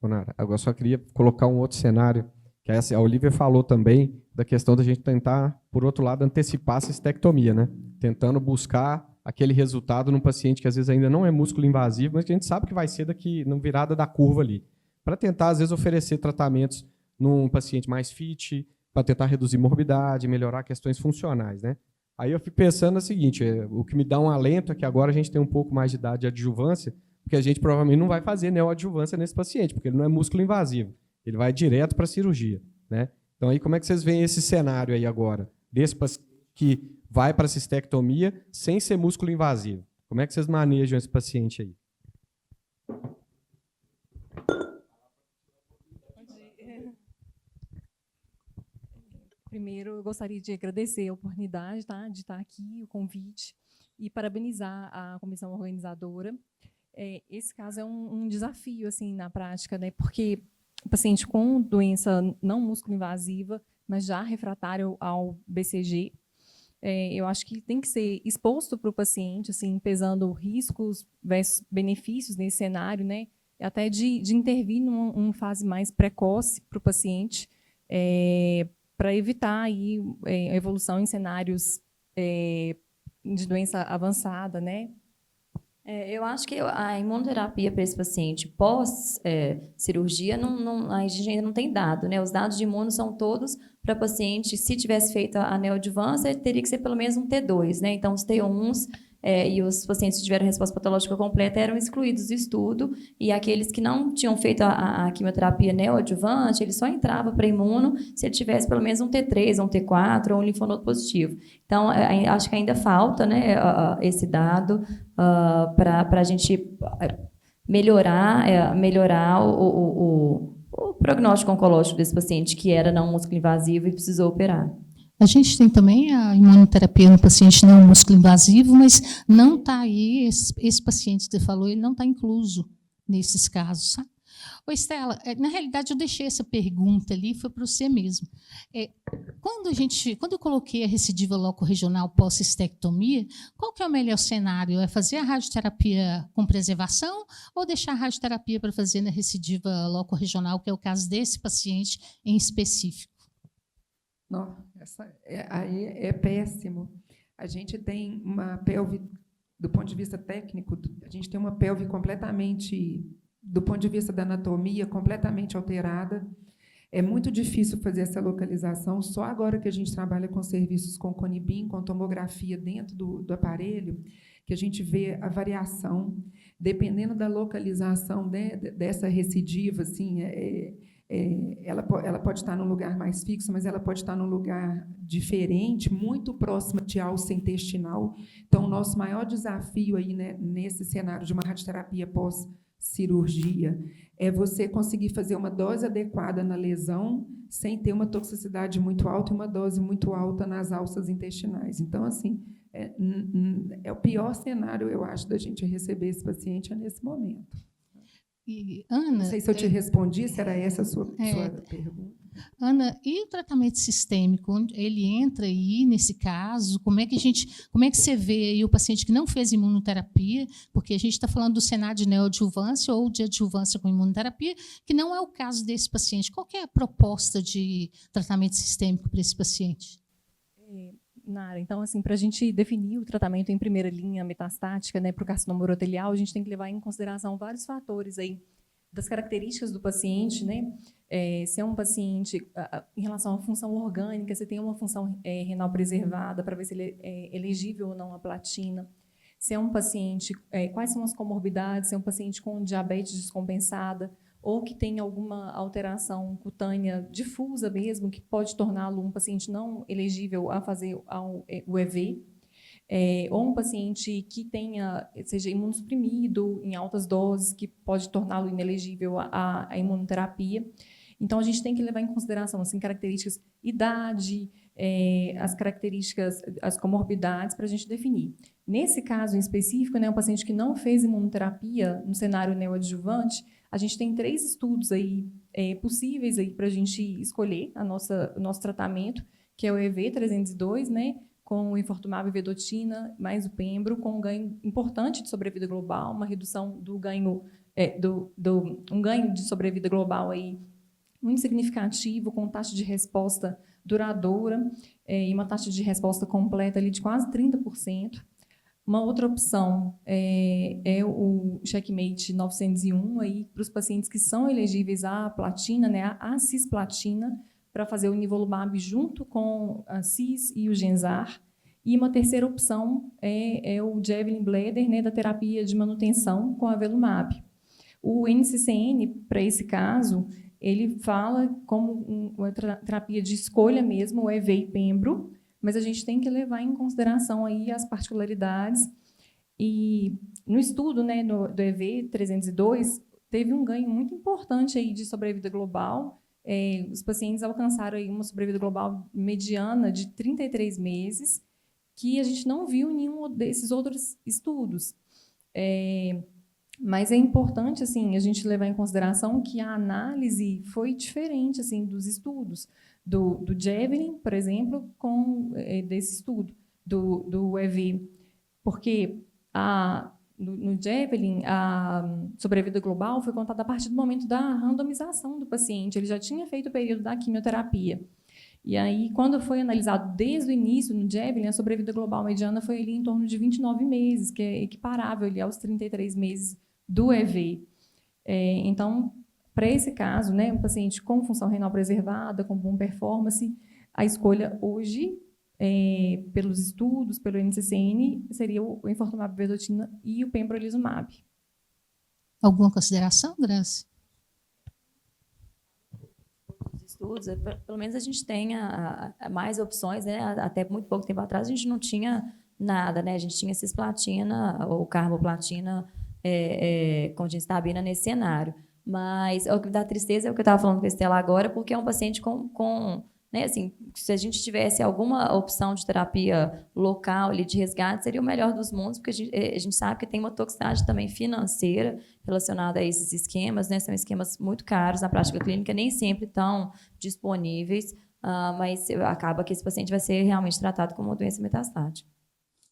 Nara, agora só queria colocar um outro cenário, que a Olivia falou também da questão da gente tentar, por outro lado, antecipar a cistectomia, né? Tentando buscar aquele resultado num paciente que às vezes ainda não é músculo invasivo, mas que a gente sabe que vai ser daqui, na virada da curva ali. Para tentar, às vezes, oferecer tratamentos num paciente mais fit, para tentar reduzir morbidade, melhorar questões funcionais, né? Aí eu fico pensando o seguinte, o que me dá um alento é que agora a gente tem um pouco mais de idade de adjuvância, porque a gente provavelmente não vai fazer neoadjuvância nesse paciente, porque ele não é músculo invasivo, ele vai direto para a cirurgia, né? Então, aí como é que vocês veem esse cenário aí agora, desse que vai para a cistectomia sem ser músculo invasivo? Como é que vocês manejam esse paciente aí? Primeiro, eu gostaria de agradecer a oportunidade, tá, de estar aqui, o convite, e parabenizar a comissão organizadora. Esse caso é um desafio assim, na prática, né, porque o paciente com doença não músculo invasiva, mas já refratário ao BCG, eu acho que tem que ser exposto para o paciente, assim, pesando riscos versus benefícios nesse cenário, né? Até de intervir numa fase mais precoce para o paciente, para evitar aí, a evolução em cenários de doença avançada, né? Eu acho que a imunoterapia para esse paciente pós-cirurgia, a gente ainda não tem dado, né? Os dados de imuno são todos para paciente, se tivesse feito a neoadjuvância, teria que ser pelo menos um T2, né? Então, os T1s e os pacientes que tiveram resposta patológica completa eram excluídos do estudo, e aqueles que não tinham feito a quimioterapia neoadjuvante, ele só entrava para imuno se ele tivesse pelo menos um T3, um T4 ou um linfonodo positivo. Então, acho que ainda falta, né, esse dado para a gente melhorar o prognóstico oncológico desse paciente que era não músculo invasivo e precisou operar. A gente tem também a imunoterapia no paciente não músculo invasivo, mas não está aí, esse paciente que você falou, ele não está incluso nesses casos, sabe? Ô, Estela, na realidade, eu deixei essa pergunta ali, foi para você mesmo. Quando eu coloquei a recidiva locorregional pós-cistectomia, qual que é o melhor cenário? É fazer a radioterapia com preservação ou deixar a radioterapia para fazer na recidiva locorregional, que é o caso desse paciente em específico? Não, aí é péssimo. A gente tem uma pelve, do ponto de vista técnico, a gente tem uma pelve completamente, do ponto de vista da anatomia, completamente alterada. É muito difícil fazer essa localização. Só agora que a gente trabalha com serviços com conibim, com tomografia dentro do aparelho, que a gente vê a variação, dependendo da localização dessa recidiva, assim, ela pode estar num lugar mais fixo, mas ela pode estar num lugar diferente, muito próxima de alça intestinal. Então, o nosso maior desafio aí, né, nesse cenário de uma radioterapia pós-cirurgia é você conseguir fazer uma dose adequada na lesão sem ter uma toxicidade muito alta e uma dose muito alta nas alças intestinais. Então, assim, é o pior cenário, eu acho, da gente receber esse paciente nesse momento. E, Ana, não sei se eu te respondi, se era essa a sua pergunta. Ana, e o tratamento sistêmico, ele entra aí nesse caso? Como é que você vê aí o paciente que não fez imunoterapia? Porque a gente está falando do cenário de neoadjuvância ou de adjuvância com imunoterapia, que não é o caso desse paciente. Qual que é a proposta de tratamento sistêmico para esse paciente? Nara, então, assim, para a gente definir o tratamento em primeira linha metastática, né, para o carcinoma urotelial, a gente tem que levar em consideração vários fatores aí das características do paciente, né? Se é um paciente, em relação à função orgânica, se tem uma função renal preservada, para ver se ele é elegível ou não à platina. Se é um paciente, quais são as comorbidades, se é um paciente com diabetes descompensada, ou que tem alguma alteração cutânea difusa mesmo, que pode torná-lo um paciente não elegível a fazer o EV, ou um paciente que seja imunossuprimido em altas doses, que pode torná-lo inelegível à imunoterapia. Então, a gente tem que levar em consideração assim, características, idade, as características, as comorbidades, para a gente definir. Nesse caso em específico, né, um paciente que não fez imunoterapia no cenário neoadjuvante, a gente tem 3 estudos aí, possíveis para a gente escolher o nosso tratamento, que é o EV302, né, com o enfortumab vedotina mais o pembro, com um ganho importante de sobrevida global, uma redução do ganho, um ganho de sobrevida global aí muito significativo, com taxa de resposta duradoura e uma taxa de resposta completa ali de quase 30%. Uma outra opção é o Checkmate 901 aí para os pacientes que são elegíveis à platina, né, à cisplatina, para fazer o nivolumab junto com a cis e o Genzar. E uma terceira opção é o Javelin Bladder, né, da terapia de manutenção com avelumab. O NCCN, para esse caso, ele fala como uma terapia de escolha mesmo, o EV e pembro, mas a gente tem que levar em consideração aí as particularidades. E no estudo, né, do EV302, teve um ganho muito importante aí de sobrevida global. Os pacientes alcançaram aí uma sobrevida global mediana de 33 meses, que a gente não viu em nenhum desses outros estudos. Mas é importante assim, a gente levar em consideração que a análise foi diferente assim, dos estudos. Do Javelin, por exemplo, desse estudo, do EV. Porque no Javelin, a sobrevida global foi contada a partir do momento da randomização do paciente. Ele já tinha feito o período da quimioterapia. E aí, quando foi analisado desde o início no Javelin, a sobrevida global mediana foi ali em torno de 29 meses, que é equiparável ali aos 33 meses do EV. Então, para esse caso, né, um paciente com função renal preservada, com boa performance, a escolha hoje, pelos estudos, pelo NCCN, seria o enfortumab vedotina e o pembrolizumab. Alguma consideração, Grace? Estudos, pelo menos a gente tem mais opções, né? Até muito pouco tempo atrás a gente não tinha nada, né? A gente tinha cisplatina ou carboplatina com gemcitabina nesse cenário. Mas o que dá tristeza é o que eu estava falando com a Estela agora, porque é um paciente né, assim, se a gente tivesse alguma opção de terapia local ali, de resgate, seria o melhor dos mundos, porque a gente sabe que tem uma toxicidade também financeira relacionada a esses esquemas, né? São esquemas muito caros na prática clínica, nem sempre tão disponíveis, mas acaba que esse paciente vai ser realmente tratado como uma doença metastática.